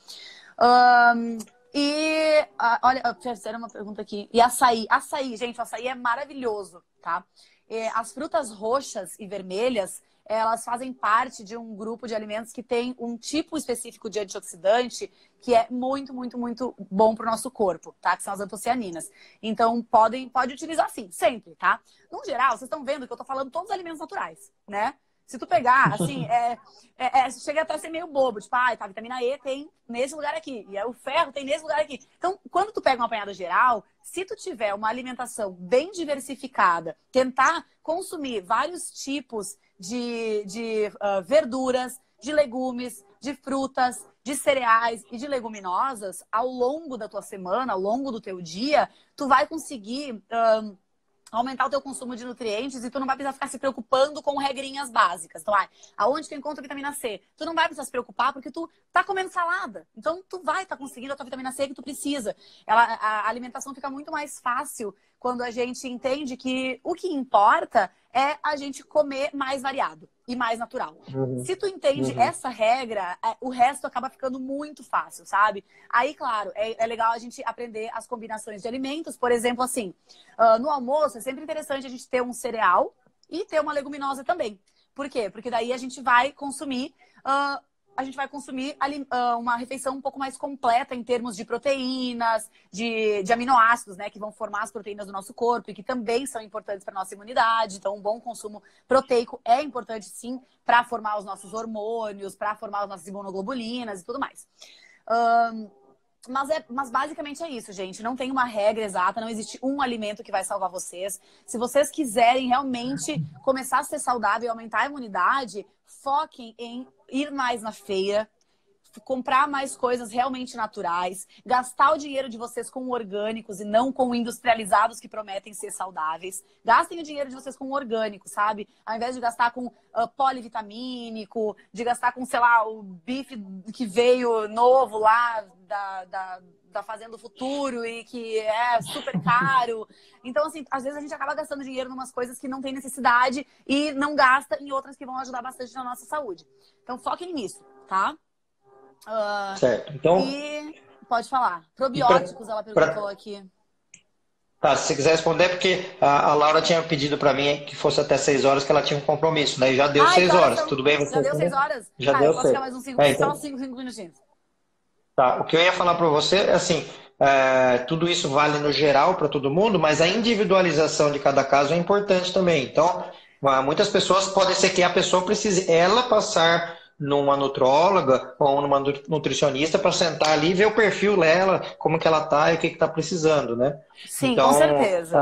S2: Olha, fizeram uma pergunta aqui. E açaí? Açaí, gente, o açaí é maravilhoso, tá? As frutas roxas e vermelhas, elas fazem parte de um grupo de alimentos que tem um tipo específico de antioxidante que é muito, muito, muito bom para o nosso corpo, tá? Que são as antocianinas. Então, pode utilizar sim, sempre, tá? No geral, vocês estão vendo que eu tô falando todos os alimentos naturais, né? Se tu pegar, assim, chega até a ser meio bobo. Tipo, tá, a vitamina E tem nesse lugar aqui. E o ferro tem nesse lugar aqui. Então, quando tu pega uma apanhada geral, se tu tiver uma alimentação bem diversificada, tentar consumir vários tipos de verduras, de legumes, de frutas, de cereais e de leguminosas, ao longo da tua semana, ao longo do teu dia, tu vai conseguir aumentar o teu consumo de nutrientes e tu não vai precisar ficar se preocupando com regrinhas básicas. Então, aonde tu encontra vitamina C? Tu não vai precisar se preocupar porque tu tá comendo salada. Então, tu vai estar conseguindo a tua vitamina C que tu precisa. A alimentação fica muito mais fácil quando a gente entende que o que importa é a gente comer mais variado e mais natural. Se tu entende essa regra, o resto acaba ficando muito fácil, sabe? Aí, claro, é legal a gente aprender as combinações de alimentos. Por exemplo, assim, no almoço é sempre interessante a gente ter um cereal e ter uma leguminosa também. Por quê? Porque daí a gente vai consumir uma refeição um pouco mais completa em termos de proteínas, de aminoácidos, né, que vão formar as proteínas do nosso corpo e que também são importantes para a nossa imunidade. Então, um bom consumo proteico é importante, sim, para formar os nossos hormônios, para formar as nossas imunoglobulinas e tudo mais. Mas basicamente é isso, gente. Não tem uma regra exata, não existe um alimento que vai salvar vocês. Se vocês quiserem realmente começar a ser saudável e aumentar a imunidade, foquem em ir mais na feira, comprar mais coisas realmente naturais, gastar o dinheiro de vocês com orgânicos e não com industrializados que prometem ser saudáveis. Gastem o dinheiro de vocês com orgânico, sabe? Ao invés de gastar com polivitamínico, de gastar com, sei lá, o bife que veio novo lá da Fazenda do Futuro e que é super caro. Então, assim, às vezes a gente acaba gastando dinheiro em umas coisas que não tem necessidade e não gasta em outras que vão ajudar bastante na nossa saúde. Então, foquem nisso, tá?
S3: Certo. Então,
S2: pode falar. Probióticos, ela perguntou aqui.
S3: Tá, se você quiser responder, porque a Laura tinha pedido para mim que fosse até 6 horas, que ela tinha um compromisso, né? E já deu 6 horas. Tudo bem?
S2: Já deu 6 horas?
S3: Já deu 6.
S2: Posso ficar mais uns 5,
S3: então...
S2: só 5 minutinhos.
S3: Tá, o que eu ia falar para você é assim, tudo isso vale no geral para todo mundo, mas a individualização de cada caso é importante também. Então, muitas pessoas, pode ser que a pessoa precise ela passar numa nutróloga ou numa nutricionista para sentar ali e ver o perfil dela, como que ela tá e o que está precisando, né?
S2: Sim,
S3: então,
S2: com certeza.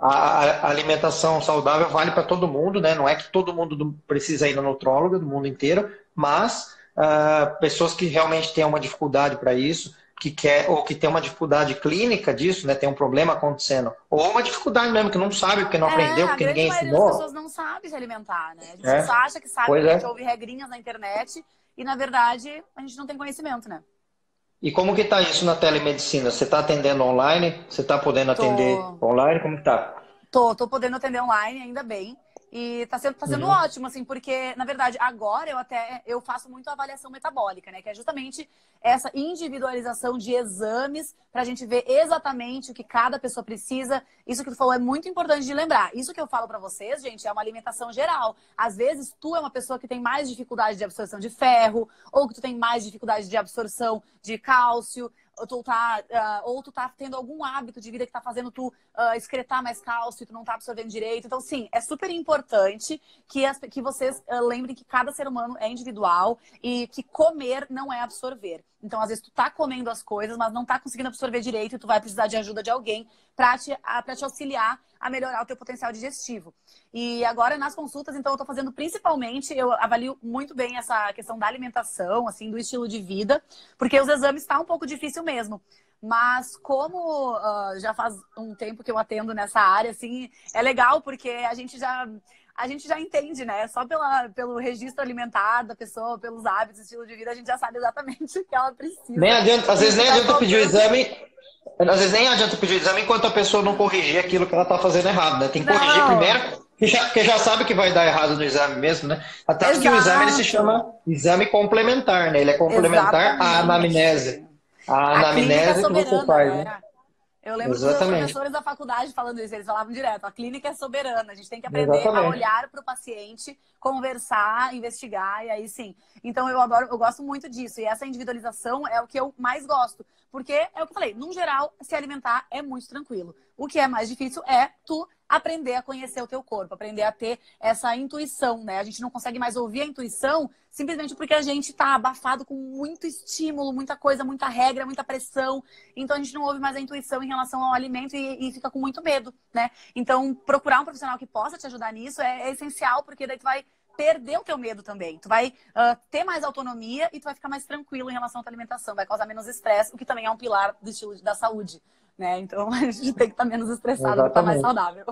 S3: A alimentação saudável vale para todo mundo, né? Não é que todo mundo precisa ir na nutróloga, do mundo inteiro, mas pessoas que realmente têm uma dificuldade para isso, que quer ou que tem uma dificuldade clínica disso, né? Tem um problema acontecendo. Ou uma dificuldade mesmo, que não sabe, porque não aprendeu, porque ninguém
S2: A grande maioria das
S3: ensinou.
S2: pessoas não sabe se alimentar, né? A gente
S3: É.
S2: só acha que sabe,
S3: Pois
S2: porque a
S3: é.
S2: gente ouve regrinhas na internet e, na verdade, a gente não tem conhecimento, né?
S3: E como que tá isso na telemedicina? Você está atendendo online? Você está podendo atender
S2: Tô,
S3: online? Como que tá?
S2: tô podendo atender online, ainda bem. E tá sendo
S3: Uhum.
S2: ótimo, assim, porque, na verdade, agora eu faço muito avaliação metabólica, né? Que é justamente essa individualização de exames pra gente ver exatamente o que cada pessoa precisa. Isso que tu falou é muito importante de lembrar. Isso que eu falo pra vocês, gente, é uma alimentação geral. Às vezes, tu é uma pessoa que tem mais dificuldade de absorção de ferro, ou que tu tem mais dificuldade de absorção de cálcio, ou tu tá tendo algum hábito de vida que tá fazendo tu excretar mais cálcio e tu não tá absorvendo direito. Então, sim, é super importante que vocês lembrem que cada ser humano é individual e que comer não é absorver. Então, às vezes, tu tá comendo as coisas, mas não tá conseguindo absorver direito e tu vai precisar de ajuda de alguém pra te auxiliar a melhorar o teu potencial digestivo. E agora, nas consultas, então, eu tô fazendo principalmente, eu avalio muito bem essa questão da alimentação, assim, do estilo de vida, porque os exames tá um pouco difícil mesmo. Mas como já faz um tempo que eu atendo nessa área, assim, é legal porque a gente já entende, né? Só pelo registro alimentar da pessoa, pelos hábitos, estilo de vida, a gente já sabe exatamente o que ela
S3: Nem
S2: precisa.
S3: adianta, às
S2: E o
S3: vezes
S2: que
S3: nem
S2: tá
S3: adianta pedir o
S2: faltando.
S3: exame, às vezes nem adianta pedir o exame enquanto a pessoa não corrigir aquilo que ela está fazendo errado, né? Tem que corrigir
S2: Não,
S3: primeiro, que já sabe que vai dar errado no exame mesmo, né? Até porque o exame ele se
S2: exato.
S3: chama exame complementar, né? Ele é complementar à anamnese.
S2: Exatamente.
S3: A
S2: A clínica é
S3: anamnese que você
S2: soberana,
S3: faz, né?
S2: né? Eu lembro dos meus
S3: Exatamente.
S2: professores da faculdade falando isso, eles falavam direto, a clínica é soberana, a gente tem que aprender a
S3: Exatamente.
S2: olhar para o paciente, conversar, investigar, e aí sim. Então eu gosto muito disso, e essa individualização é o que eu mais gosto, porque é o que eu falei, num geral, se alimentar é muito tranquilo. O que é mais difícil é tu aprender a conhecer o teu corpo, aprender a ter essa intuição, né? A gente não consegue mais ouvir a intuição simplesmente porque a gente tá abafado com muito estímulo, muita coisa, muita regra, muita pressão. Então a gente não ouve mais a intuição em relação ao alimento e fica com muito medo, né? Então procurar um profissional que possa te ajudar nisso é essencial, porque daí tu vai perder o teu medo também. Tu vai ter mais autonomia e tu vai ficar mais tranquilo em relação à tua alimentação, vai causar menos estresse, o que também é um pilar do estilo da saúde, né? Então a gente tem que estar menos estressado para estar mais
S3: Exatamente.
S2: saudável.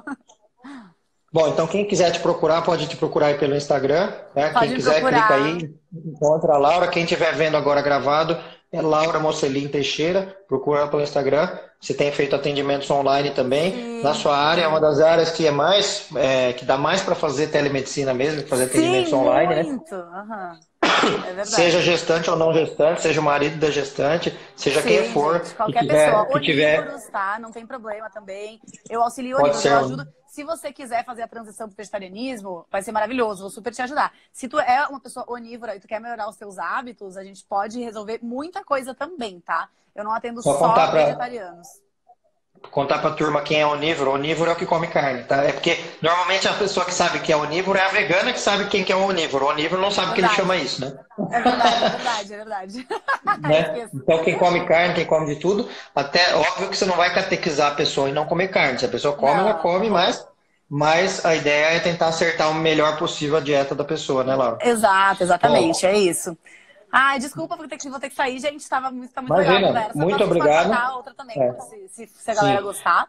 S3: Bom, então quem quiser te procurar, pode te procurar aí pelo Instagram, né? Quem
S2: Pode me
S3: quiser, clica
S2: procurar.
S3: aí, encontra a Laura. Quem estiver vendo agora gravado, é Laura Mocelin Teixeira. Procura ela pelo Instagram. Você tem feito atendimentos online também. Na
S2: Sim,
S3: sua área, é uma
S2: sim.
S3: das áreas que que dá mais para fazer telemedicina mesmo, fazer atendimentos
S2: Sim,
S3: online, né?
S2: muito. Aham. É
S3: Seja
S2: verdade.
S3: gestante ou não gestante, seja o marido da gestante, seja quem
S2: Sim,
S3: for
S2: gente, qualquer pessoa.
S3: que tiver,
S2: Onívoros, tá? Não tem problema também. Eu auxilio
S3: pode
S2: onívoros, eu
S3: ser
S2: ajudo. Se você quiser fazer a transição pro vegetarianismo, vai ser maravilhoso, vou super te ajudar. Se tu é uma pessoa onívora e tu quer melhorar os teus hábitos, a gente pode resolver muita coisa também, tá? Eu não atendo
S3: só
S2: só vegetarianos.
S3: contar pra turma quem é onívoro. Onívoro é o que come carne, tá? É porque normalmente a pessoa que sabe que é onívoro é a vegana que sabe quem que é o onívoro. O onívoro não sabe que ele chama
S2: Verdade.
S3: isso, né?
S2: É verdade, é verdade, é verdade.
S3: Né?
S2: Esqueço.
S3: Então quem come carne, quem come de tudo, até óbvio que você não vai catequizar a pessoa e não comer carne. Se a pessoa come, ela
S2: Não, não
S3: come,
S2: vou.
S3: mas a ideia é tentar acertar o melhor possível a dieta da pessoa, né, Laura?
S2: Exato,
S3: Bom,
S2: exatamente, é isso. Ai, desculpa, vou ter que sair, gente. Tá muito legal a
S3: imagina,
S2: conversa,
S3: muito
S2: mas a gente pode marcar
S3: obrigado.
S2: outra também,
S3: É,
S2: se a galera
S3: sim.
S2: gostar.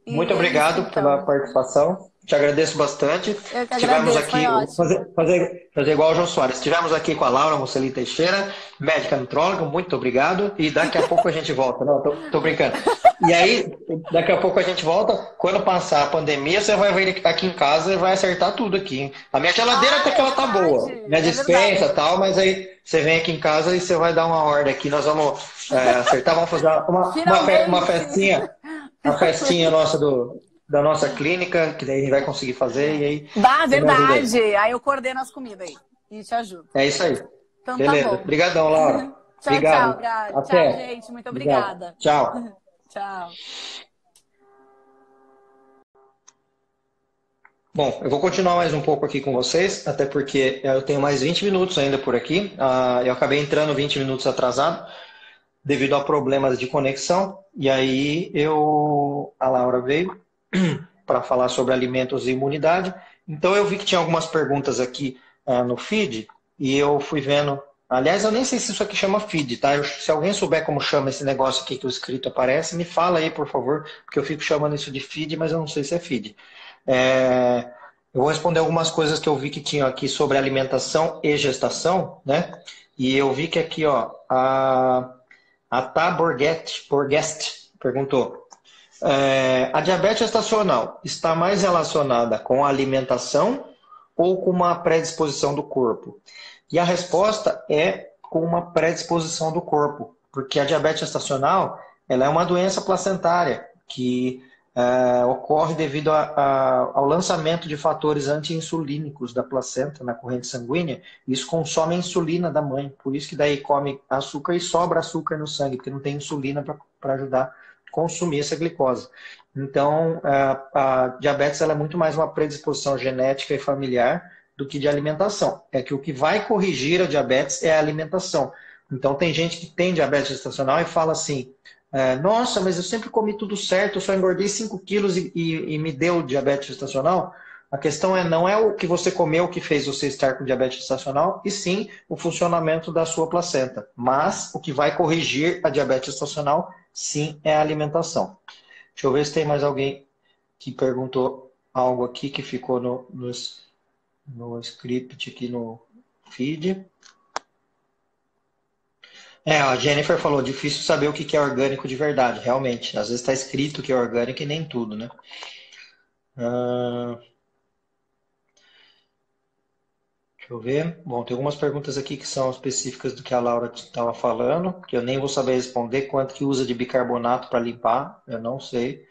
S3: Muito
S2: E é isso,
S3: obrigado pela
S2: então.
S3: participação. Te agradeço bastante.
S2: Eu que
S3: Estivemos
S2: agradeço, foi
S3: aqui,
S2: ótimo.
S3: fazer igual o João Soares. Estivemos aqui com a Laura Mocelin Teixeira, médica nutróloga, muito obrigado. E daqui a pouco a gente volta. Não, tô brincando. E aí, daqui a pouco a gente volta. Quando passar a pandemia, você vai vir aqui em casa e vai acertar tudo aqui, hein? A minha geladeira até
S2: Ah,
S3: que
S2: é
S3: ela tá
S2: verdade,
S3: boa. Minha
S2: é
S3: dispensa e
S2: verdade.
S3: tal, mas aí você vem aqui em casa e você vai dar uma ordem aqui. Nós vamos acertar, vamos fazer
S2: Finalmente!
S3: uma festinha
S2: Finalmente!
S3: nossa da nossa clínica, que daí a gente vai conseguir fazer, e aí
S2: Bah,
S3: você me ajuda aí.
S2: verdade! Aí eu coordeno as comidas aí e te ajudo.
S3: É isso aí.
S2: Então tá
S3: Beleza.
S2: bom.
S3: Obrigadão, Laura.
S2: Tchau, tchau,
S3: Obrigado.
S2: Gabi. Tchau,
S3: Até.
S2: gente. Muito
S3: Obrigado.
S2: obrigada.
S3: Tchau.
S2: Tchau.
S3: Bom, eu vou continuar mais um pouco aqui com vocês, até porque eu tenho mais 20 minutos ainda por aqui. Eu acabei entrando 20 minutos atrasado, devido a problemas de conexão. E aí a Laura veio para falar sobre alimentos e imunidade. Então eu vi que tinha algumas perguntas aqui no feed e eu fui vendo Aliás, eu nem sei se isso aqui chama feed, tá? Se alguém souber como chama esse negócio aqui que o escrito aparece, me fala aí, por favor, porque eu fico chamando isso de feed, mas eu não sei se é feed. É, eu vou responder algumas coisas que eu vi que tinham aqui sobre alimentação e gestação, né? E eu vi que aqui, ó, a Tá Borgest perguntou: a diabetes gestacional está mais relacionada com a alimentação ou com uma predisposição do corpo? E a resposta é com uma predisposição do corpo, porque a diabetes gestacional ela é uma doença placentária que ocorre devido ao lançamento de fatores anti-insulínicos da placenta na corrente sanguínea. Isso consome a insulina da mãe, por isso que daí come açúcar e sobra açúcar no sangue, porque não tem insulina para ajudar a consumir essa glicose. Então, a diabetes ela é muito mais uma predisposição genética e familiar do que de alimentação. É que o que vai corrigir a diabetes é a alimentação. Então, tem gente que tem diabetes gestacional e fala assim: nossa, mas eu sempre comi tudo certo, eu só engordei 5 quilos e me deu diabetes gestacional. A questão não é o que você comeu que fez você estar com diabetes gestacional, e sim o funcionamento da sua placenta. Mas o que vai corrigir a diabetes gestacional, sim, é a alimentação. Deixa eu ver se tem mais alguém que perguntou algo aqui que ficou no script aqui no feed. A Jennifer falou, difícil saber o que é orgânico de verdade, realmente. Às vezes está escrito que é orgânico e nem tudo, né? Deixa eu ver. Bom, tem algumas perguntas aqui que são específicas do que a Laura estava falando, que eu nem vou saber responder. Quanto que usa de bicarbonato para limpar? Eu não sei.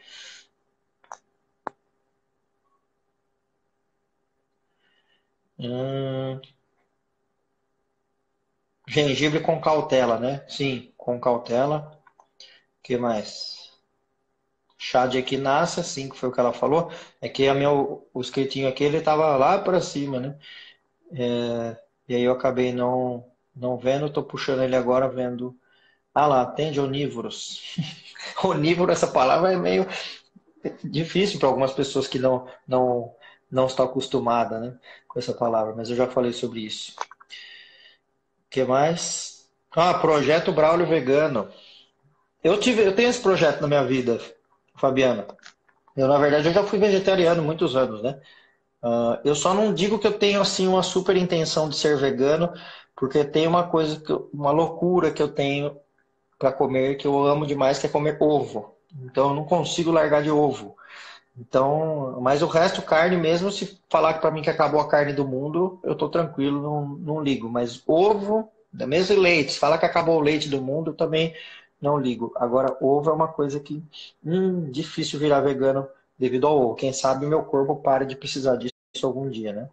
S3: Gengibre com cautela, né? Sim, com cautela. O que mais? Chá de equinácea, sim, que foi o que ela falou. É que o escritinho aqui, ele estava lá para cima, né? E aí eu acabei não vendo, estou puxando ele agora, vendo. Ah lá, atende onívoros. Onívoro, essa palavra é meio difícil para algumas pessoas que não estão acostumadas, né, com essa palavra, mas eu já falei sobre isso. O que mais? Projeto Braulio Vegano. Eu tenho esse projeto na minha vida, Fabiana. Na verdade, eu já fui vegetariano muitos anos, né? Eu só não digo que eu tenho assim uma super intenção de ser vegano, porque tem uma coisa, uma loucura que eu tenho para comer, que eu amo demais, que é comer ovo. Então, eu não consigo largar de ovo. Então, mas o resto, carne mesmo, se falar para mim que acabou a carne do mundo, eu tô tranquilo, não ligo. Mas ovo, mesmo leite, se falar que acabou o leite do mundo, eu também não ligo. Agora, ovo é uma coisa que, difícil virar vegano devido ao ovo. Quem sabe meu corpo para de precisar disso algum dia, né?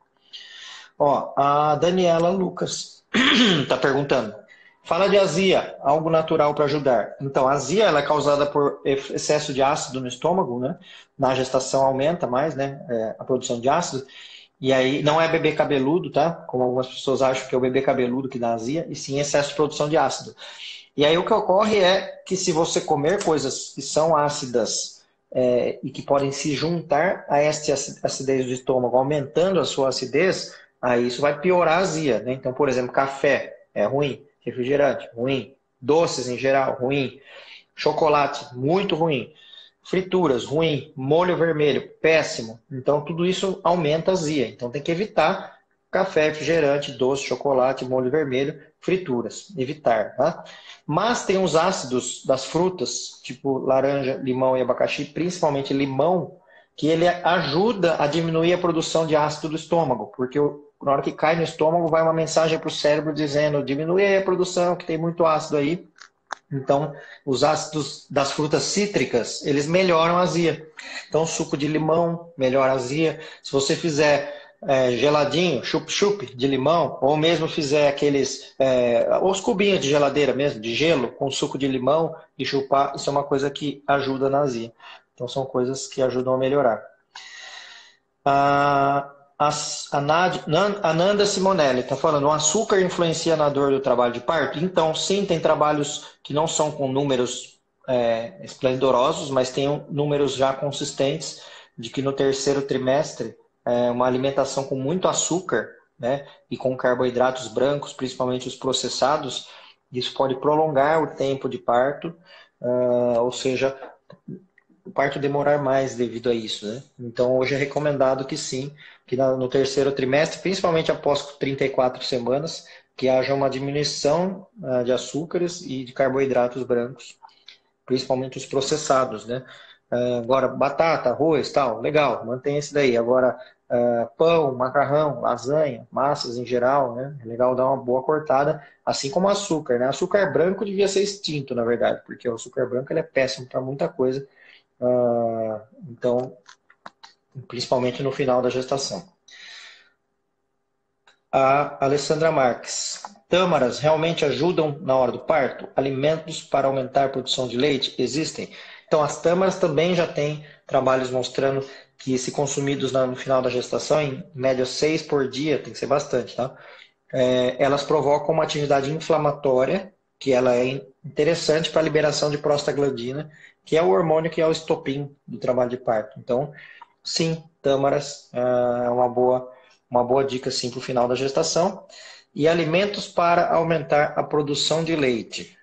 S3: A Daniela Lucas tá perguntando. Fala de azia, algo natural para ajudar. Então, a azia ela é causada por excesso de ácido no estômago, né? Na gestação aumenta mais, né? A produção de ácido. E aí, não é bebê cabeludo, tá? Como algumas pessoas acham que é o bebê cabeludo que dá azia, e sim excesso de produção de ácido. E aí, o que ocorre é que se você comer coisas que são ácidas e que podem se juntar a esta acidez do estômago, aumentando a sua acidez, aí isso vai piorar a azia, né? Então, por exemplo, café é ruim. Refrigerante, ruim. Doces em geral, ruim. Chocolate, muito ruim. Frituras, ruim. Molho vermelho, péssimo. Então, tudo isso aumenta a azia. Então, tem que evitar café, refrigerante, doce, chocolate, molho vermelho, frituras. Evitar, tá? Mas tem os ácidos das frutas, tipo laranja, limão e abacaxi, principalmente limão, que ele ajuda a diminuir a produção de ácido do estômago, porque na hora que cai no estômago, vai uma mensagem para o cérebro dizendo diminui aí a produção, que tem muito ácido aí. Então, os ácidos das frutas cítricas, eles melhoram a azia. Então, suco de limão melhora a azia. Se você fizer geladinho, chup-chup de limão, ou mesmo fizer aqueles, os cubinhos de geladeira mesmo, de gelo, com suco de limão e chupar, isso é uma coisa que ajuda na azia. Então, são coisas que ajudam a melhorar. A Nanda Simonelli está falando, o açúcar influencia na dor do trabalho de parto? Então, sim, tem trabalhos que não são com números esplendorosos, mas tem números já consistentes de que no terceiro trimestre, uma alimentação com muito açúcar né, e com carboidratos brancos, principalmente os processados, isso pode prolongar o tempo de parto, ou seja, o parto demorar mais devido a isso, né? Então, hoje é recomendado que sim, que no terceiro trimestre, principalmente após 34 semanas, que haja uma diminuição de açúcares e de carboidratos brancos, principalmente os processados, né? Agora, batata, arroz, tal, legal, mantém esse daí. Agora, pão, macarrão, lasanha, massas em geral, né? É legal dar uma boa cortada, assim como açúcar, né? Açúcar branco devia ser extinto, na verdade, porque o açúcar branco ele é péssimo para muita coisa. Então, principalmente no final da gestação. A Alessandra Marques. Tâmaras realmente ajudam na hora do parto? Alimentos para aumentar a produção de leite existem? Então, as tâmaras também já têm trabalhos mostrando que, se consumidos no final da gestação, em média 6 por dia, tem que ser bastante, tá? Elas provocam uma atividade inflamatória, que ela é interessante para a liberação de prostaglandina, que é o hormônio que é o estopim do trabalho de parto. Então, sim, tâmaras é uma boa dica sim para o final da gestação. E alimentos para aumentar a produção de leite.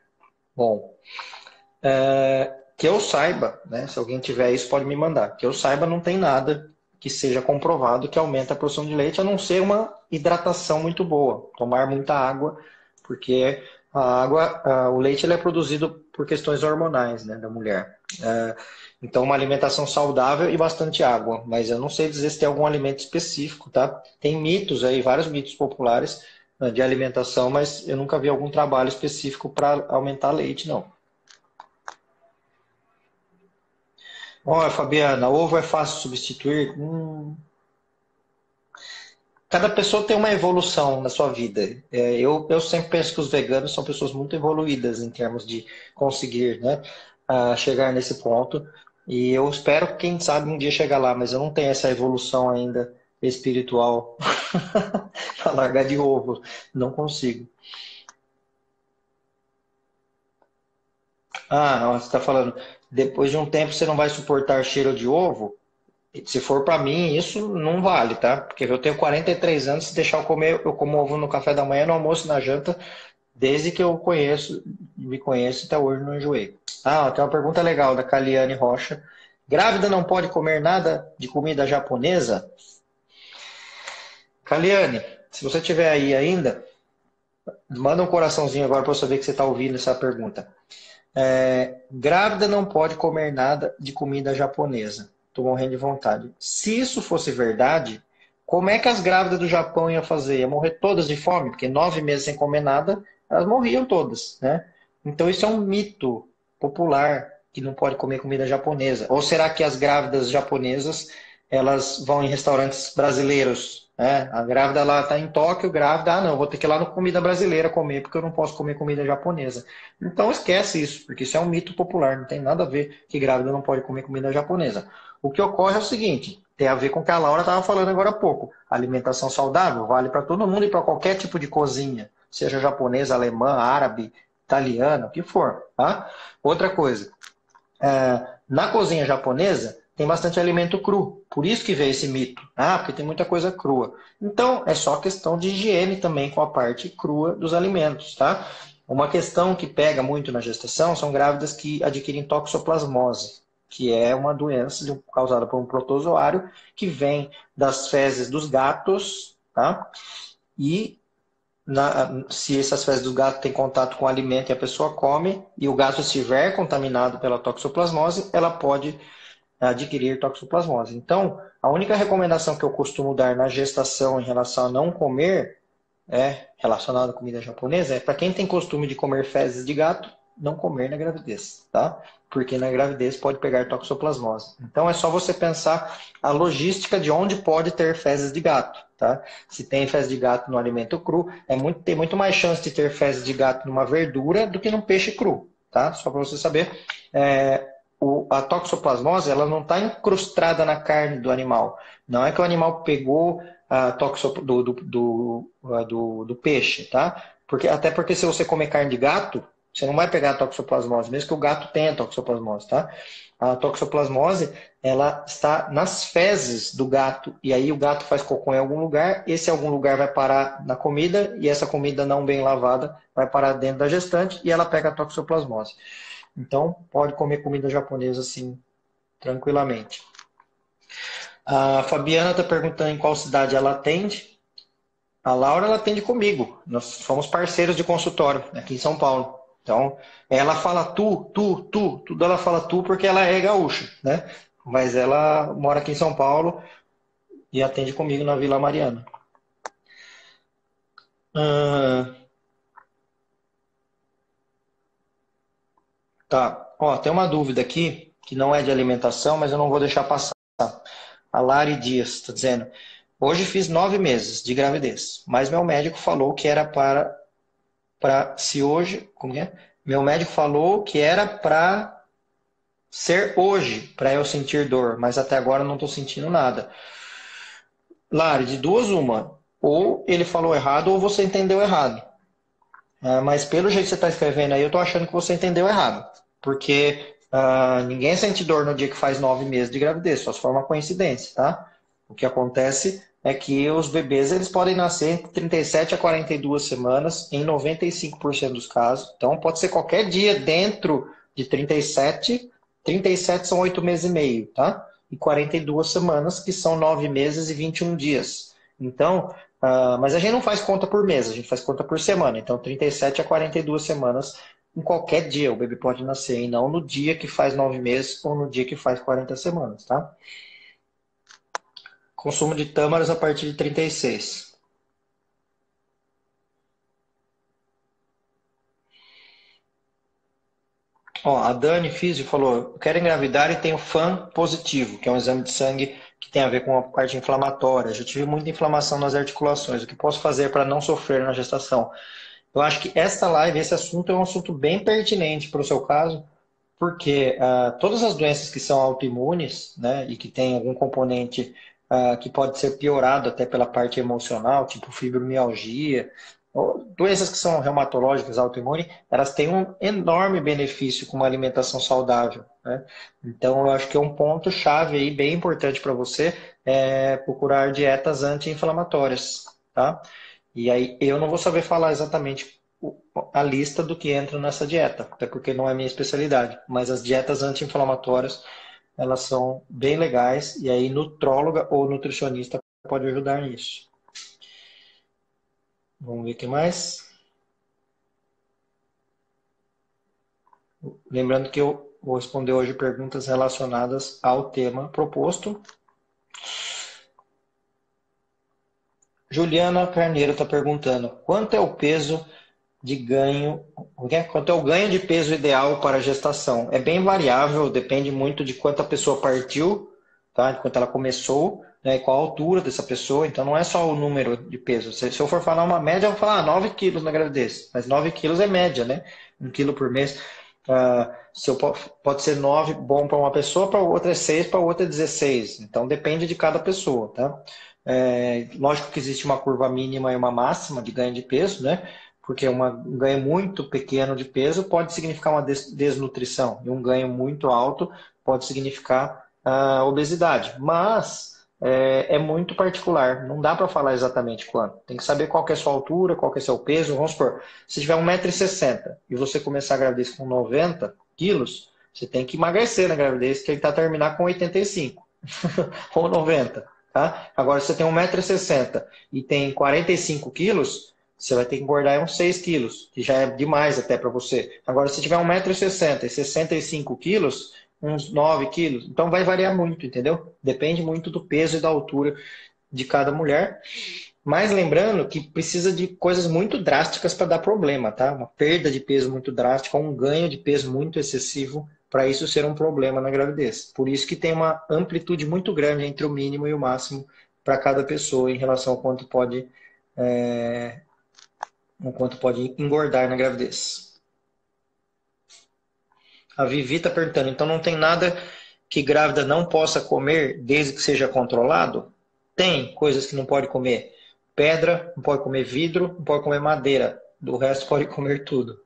S3: Bom, que eu saiba, né, se alguém tiver isso pode me mandar, que eu saiba não tem nada que seja comprovado que aumenta a produção de leite, a não ser uma hidratação muito boa, tomar muita água, porque a água, o leite ele é produzido por questões hormonais, né, da mulher. Então, uma alimentação saudável e bastante água, mas eu não sei dizer se tem algum alimento específico, tá? Tem mitos aí, vários mitos populares de alimentação, mas eu nunca vi algum trabalho específico para aumentar leite, não. Olha, Fabiana, ovo é fácil substituir? Cada pessoa tem uma evolução na sua vida. Eu sempre penso que os veganos são pessoas muito evoluídas em termos de conseguir, né, chegar nesse ponto. E eu espero, quem sabe, um dia chegar lá, mas eu não tenho essa evolução ainda espiritual para largar de ovo. Não consigo. Não, você está falando, depois de um tempo você não vai suportar cheiro de ovo? Se for para mim, isso não vale, tá? Porque eu tenho 43 anos, se deixar eu comer, eu como ovo no café da manhã, no almoço, na janta, desde que eu me conheço até hoje não enjoei. Tem uma pergunta legal da Caliane Rocha. Grávida não pode comer nada de comida japonesa? Caliane, se você estiver aí ainda, manda um coraçãozinho agora para eu saber que você está ouvindo essa pergunta. Grávida não pode comer nada de comida japonesa. Estou morrendo de vontade. Se isso fosse verdade, como é que as grávidas do Japão iam fazer? Iam morrer todas de fome, porque 9 meses sem comer nada, elas morriam todas, né? Então isso é um mito popular, que não pode comer comida japonesa. Ou será que as grávidas japonesas, elas vão em restaurantes brasileiros, né? A grávida lá está em Tóquio, grávida, não, vou ter que ir lá no comida brasileira comer, porque eu não posso comer comida japonesa. Então esquece isso, porque isso é um mito popular, não tem nada a ver que grávida não pode comer comida japonesa. O que ocorre é o seguinte, tem a ver com o que a Laura estava falando agora há pouco. Alimentação saudável vale para todo mundo e para qualquer tipo de cozinha, seja japonesa, alemã, árabe, italiana, o que for. Tá? Outra coisa, na cozinha japonesa tem bastante alimento cru, por isso que veio esse mito. Porque tem muita coisa crua. Então, é só questão de higiene também com a parte crua dos alimentos. Tá? Uma questão que pega muito na gestação são grávidas que adquirem toxoplasmose, que é uma doença causada por um protozoário que vem das fezes dos gatos, tá? E se essas fezes do gato têm contato com o alimento e a pessoa come, e o gato estiver contaminado pela toxoplasmose, ela pode adquirir toxoplasmose. Então, a única recomendação que eu costumo dar na gestação em relação a não comer, relacionado à comida japonesa, é para quem tem costume de comer fezes de gato, não comer na gravidez, tá? Porque na gravidez pode pegar toxoplasmose. Então é só você pensar a logística de onde pode ter fezes de gato, tá? Se tem fezes de gato no alimento cru, tem muito mais chance de ter fezes de gato numa verdura do que num peixe cru, tá? Só para você saber. A toxoplasmose, ela não está incrustada na carne do animal. Não é que o animal pegou a do peixe, tá? Até porque se você comer carne de gato, Você não vai pegar a toxoplasmose, mesmo que o gato tenha toxoplasmose, tá? A toxoplasmose, ela está nas fezes do gato. E aí o gato faz cocô em algum lugar, esse algum lugar vai parar na comida, e essa comida não bem lavada vai parar dentro da gestante e ela pega a toxoplasmose. Então, pode comer comida japonesa assim, tranquilamente. A Fabiana está perguntando em qual cidade ela atende. A Laura, ela atende comigo. Nós somos parceiros de consultório aqui em São Paulo. Então, ela fala tudo ela fala tu porque ela é gaúcha, né? Mas ela mora aqui em São Paulo e atende comigo na Vila Mariana. Tá. Ó, tem uma dúvida aqui que não é de alimentação, mas eu não vou deixar passar. A Lari Dias está dizendo: hoje fiz 9 meses de gravidez, mas meu médico falou que era para se hoje, como é? Meu médico falou que era para ser hoje, para eu sentir dor, mas até agora eu não estou sentindo nada. Lari, de duas uma, ou ele falou errado ou você entendeu errado. Mas pelo jeito que você está escrevendo aí, eu estou achando que você entendeu errado, porque ninguém sente dor no dia que faz 9 meses de gravidez, só se for uma coincidência, tá? O que acontece é que os bebês eles podem nascer entre 37 a 42 semanas em 95% dos casos. Então pode ser qualquer dia dentro de 37. 37 são 8 meses e meio, tá? E 42 semanas, que são 9 meses e 21 dias. Então, mas a gente não faz conta por mês, a gente faz conta por semana. Então 37 a 42 semanas, em qualquer dia o bebê pode nascer, e não no dia que faz 9 meses ou no dia que faz 40 semanas, tá? Consumo de tâmaras a partir de 36. Ó, a Dani Físio falou: eu quero engravidar e tenho FAM positivo, que é um exame de sangue que tem a ver com a parte inflamatória. Já tive muita inflamação nas articulações. O que posso fazer para não sofrer na gestação? Eu acho que esta live, esse assunto é um assunto bem pertinente para o seu caso, porque todas as doenças que são autoimunes, né, e que tem algum componente que pode ser piorado até pela parte emocional, tipo fibromialgia, ou doenças que são reumatológicas, autoimunes, elas têm um enorme benefício com uma alimentação saudável, né? Então, eu acho que é um ponto-chave aí bem importante para você procurar dietas anti-inflamatórias, tá? E aí, eu não vou saber falar exatamente a lista do que entra nessa dieta, até porque não é minha especialidade, mas as dietas anti-inflamatórias, elas são bem legais, e aí nutróloga ou nutricionista pode ajudar nisso. Vamos ver o que mais. Lembrando que eu vou responder hoje perguntas relacionadas ao tema proposto. Juliana Carneiro está perguntando: quanto é o peso de ganho, quanto é o ganho de peso ideal para a gestação? É bem variável, depende muito de quanto a pessoa partiu, tá? De quanto ela começou, né? E qual a altura dessa pessoa. Então não é só o número de peso. Se eu for falar uma média, eu vou falar 9 quilos na gravidez. Mas 9 quilos é média, né? 1 quilo por mês. Pode ser 9 bom para uma pessoa, para outra é 6, para outra é 16. Então depende de cada pessoa, tá? Lógico que existe uma curva mínima e uma máxima de ganho de peso, né? Porque um ganho muito pequeno de peso pode significar uma desnutrição, e um ganho muito alto pode significar obesidade. Mas é muito particular, não dá para falar exatamente quanto. Tem que saber qual que é a sua altura, qual que é o seu peso. Vamos supor, se tiver 1,60 m e você começar a gravidez com 90 quilos, você tem que emagrecer na gravidez, que ele está terminar com 85 ou 90. Tá? Agora, se você tem 1,60 m e tem 45 quilos, você vai ter que engordar uns 6 quilos, que já é demais até para você. Agora, se tiver 1,60 m e 65 quilos, uns 9 quilos, então vai variar muito, entendeu? Depende muito do peso e da altura de cada mulher. Mas lembrando que precisa de coisas muito drásticas para dar problema, tá? Uma perda de peso muito drástica, um ganho de peso muito excessivo, para isso ser um problema na gravidez. Por isso que tem uma amplitude muito grande entre o mínimo e o máximo para cada pessoa em relação ao quanto pode engordar na gravidez. A Vivi está perguntando: então não tem nada que grávida não possa comer desde que seja controlado? Tem coisas que não pode comer. Pedra, não pode comer vidro, não pode comer madeira. Do resto pode comer tudo.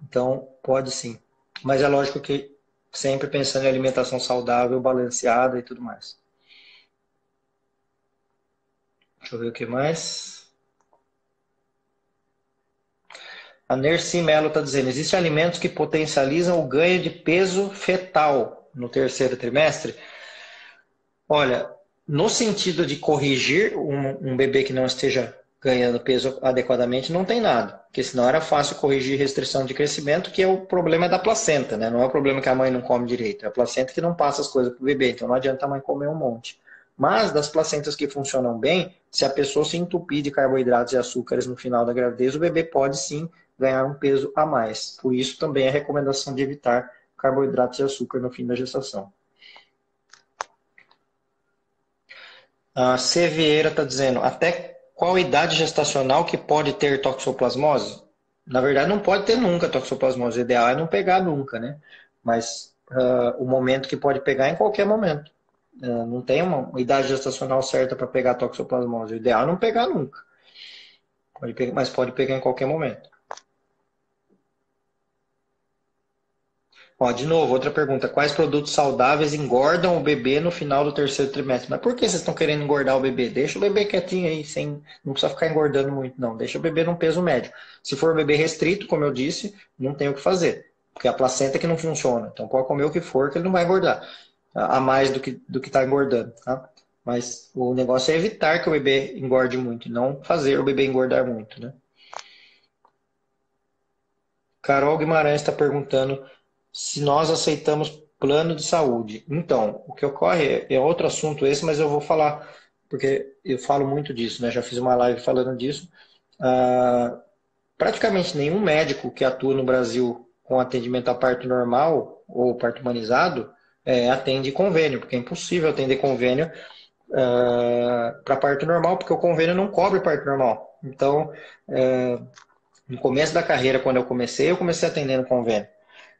S3: Então, pode sim. Mas é lógico que sempre pensando em alimentação saudável, balanceada e tudo mais. Deixa eu ver o que mais. A Nercy Mello está dizendo, existem alimentos que potencializam o ganho de peso fetal no terceiro trimestre? Olha, no sentido de corrigir um bebê que não esteja ganhando peso adequadamente, não tem nada. Porque senão era fácil corrigir restrição de crescimento, que é o problema da placenta, né? Não é o problema que a mãe não come direito, é a placenta que não passa as coisas para o bebê. Então não adianta a mãe comer um monte. Mas das placentas que funcionam bem, se a pessoa se entupir de carboidratos e açúcares no final da gravidez, o bebê pode sim ganhar um peso a mais. Por isso também a recomendação de evitar carboidratos e açúcar no fim da gestação. A C. Vieira está dizendo, até qual idade gestacional que pode ter toxoplasmose? Na verdade, não pode ter nunca toxoplasmose. O ideal é não pegar nunca, né? Mas o momento que pode pegar é em qualquer momento. Não tem uma idade gestacional certa para pegar toxoplasmose. O ideal é não pegar nunca. Mas pode pegar em qualquer momento. Ó, de novo, outra pergunta. Quais produtos saudáveis engordam o bebê no final do terceiro trimestre? Mas por que vocês estão querendo engordar o bebê? Deixa o bebê quietinho aí, não precisa ficar engordando muito, não. Deixa o bebê num peso médio. Se for bebê restrito, como eu disse, não tem o que fazer. Porque a placenta que não funciona. Então pode comer o que for, que ele não vai engordar. A mais do que está engordando, tá? Mas o negócio é evitar que o bebê engorde muito, não fazer o bebê engordar muito, né? Carol Guimarães está perguntando se nós aceitamos plano de saúde. Então, o que ocorre é outro assunto esse, mas eu vou falar, porque eu falo muito disso, né? Já fiz uma live falando disso. Praticamente nenhum médico que atua no Brasil com atendimento a parto normal ou parto humanizado atende convênio, porque é impossível atender convênio para parto normal, porque o convênio não cobre parto normal. Então, no começo da carreira, quando eu comecei atendendo convênio.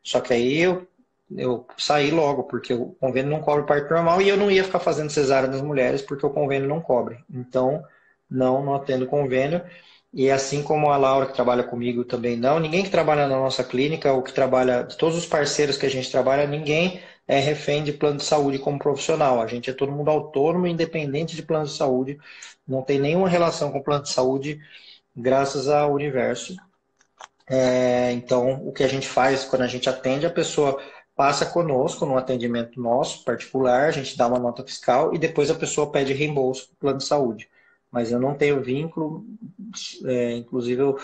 S3: Só que aí eu saí logo, porque o convênio não cobre parto normal e eu não ia ficar fazendo cesárea nas mulheres, porque o convênio não cobre. Então, não atendo convênio. E assim como a Laura, que trabalha comigo, também não. Ninguém que trabalha na nossa clínica, ou que trabalha, de todos os parceiros que a gente trabalha, ninguém é refém de plano de saúde como profissional. A gente é todo mundo autônomo, independente de plano de saúde. Não tem nenhuma relação com plano de saúde, graças ao universo. Então, o que a gente faz quando a gente atende, a pessoa passa conosco num atendimento nosso, particular, a gente dá uma nota fiscal e depois a pessoa pede reembolso do plano de saúde. Mas eu não tenho vínculo, inclusive eu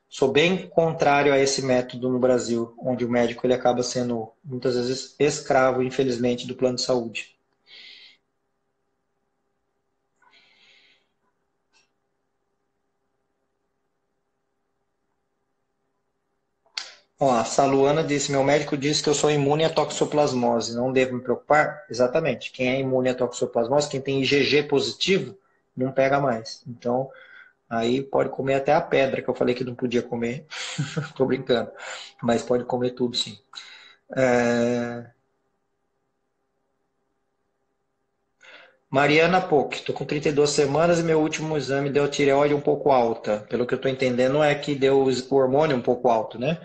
S3: sou bem contrário a esse método no Brasil, onde o médico ele acaba sendo muitas vezes escravo, infelizmente, do plano de saúde. Ó, a Saluana disse, meu médico disse que eu sou imune à toxoplasmose, não devo me preocupar? Exatamente, quem é imune à toxoplasmose, quem tem IgG positivo, não pega mais. Então, aí pode comer até a pedra que eu falei que não podia comer, tô brincando, mas pode comer tudo sim. Mariana Poc, tô com 32 semanas e meu último exame deu tireoide um pouco alta. Pelo que eu tô entendendo é que deu o hormônio um pouco alto, né?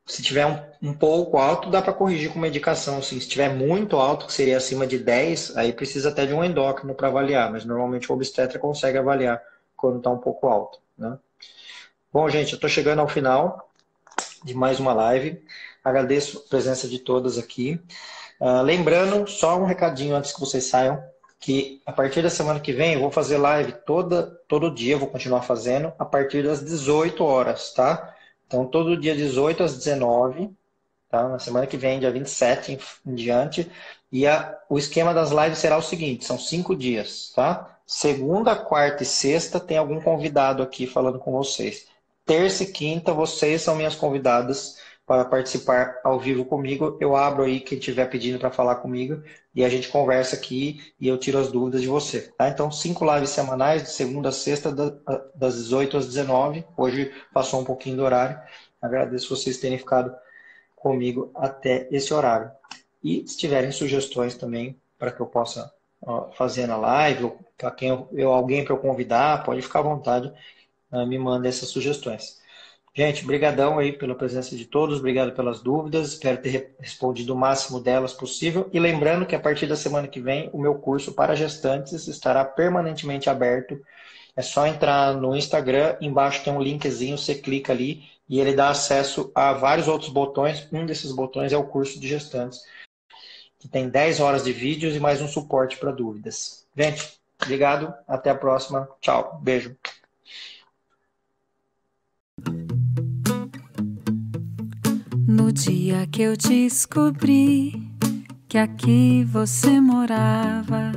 S3: Se tiver um pouco alto, dá para corrigir com medicação. Assim. Se tiver muito alto, que seria acima de 10, aí precisa até de um endócrino para avaliar. Mas normalmente o obstetra consegue avaliar quando está um pouco alto. Né? Bom, gente, eu estou chegando ao final de mais uma live. Agradeço a presença de todas aqui. Lembrando, só um recadinho antes que vocês saiam, que a partir da semana que vem eu vou fazer live todo dia, eu vou continuar fazendo, a partir das 18 horas, tá? Então, todo dia 18 às 19, tá? Na semana que vem, dia 27 em diante. E o esquema das lives será o seguinte, são 5 dias, tá? Segunda, quarta e sexta tem algum convidado aqui falando com vocês. Terça e quinta, vocês são minhas convidadas para participar ao vivo comigo. Eu abro aí quem estiver pedindo para falar comigo e a gente conversa aqui e eu tiro as dúvidas de você. Tá? Então, 5 lives semanais, de segunda a sexta, das 18 às 19. Hoje passou um pouquinho do horário. Agradeço vocês terem ficado comigo até esse horário. E se tiverem sugestões também para que eu possa fazer na live, ou para alguém para eu convidar, pode ficar à vontade, me manda essas sugestões. Gente, brigadão aí pela presença de todos, obrigado pelas dúvidas, espero ter respondido o máximo delas possível. E lembrando que a partir da semana que vem, o meu curso para gestantes estará permanentemente aberto. É só entrar no Instagram, embaixo tem um linkzinho, você clica ali e ele dá acesso a vários outros botões. Um desses botões é o curso de gestantes, que tem 10 horas de vídeos e mais um suporte para dúvidas. Gente, obrigado, até a próxima. Tchau, beijo.
S4: No dia que eu descobri que aqui você morava,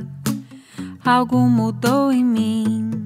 S4: algo mudou em mim.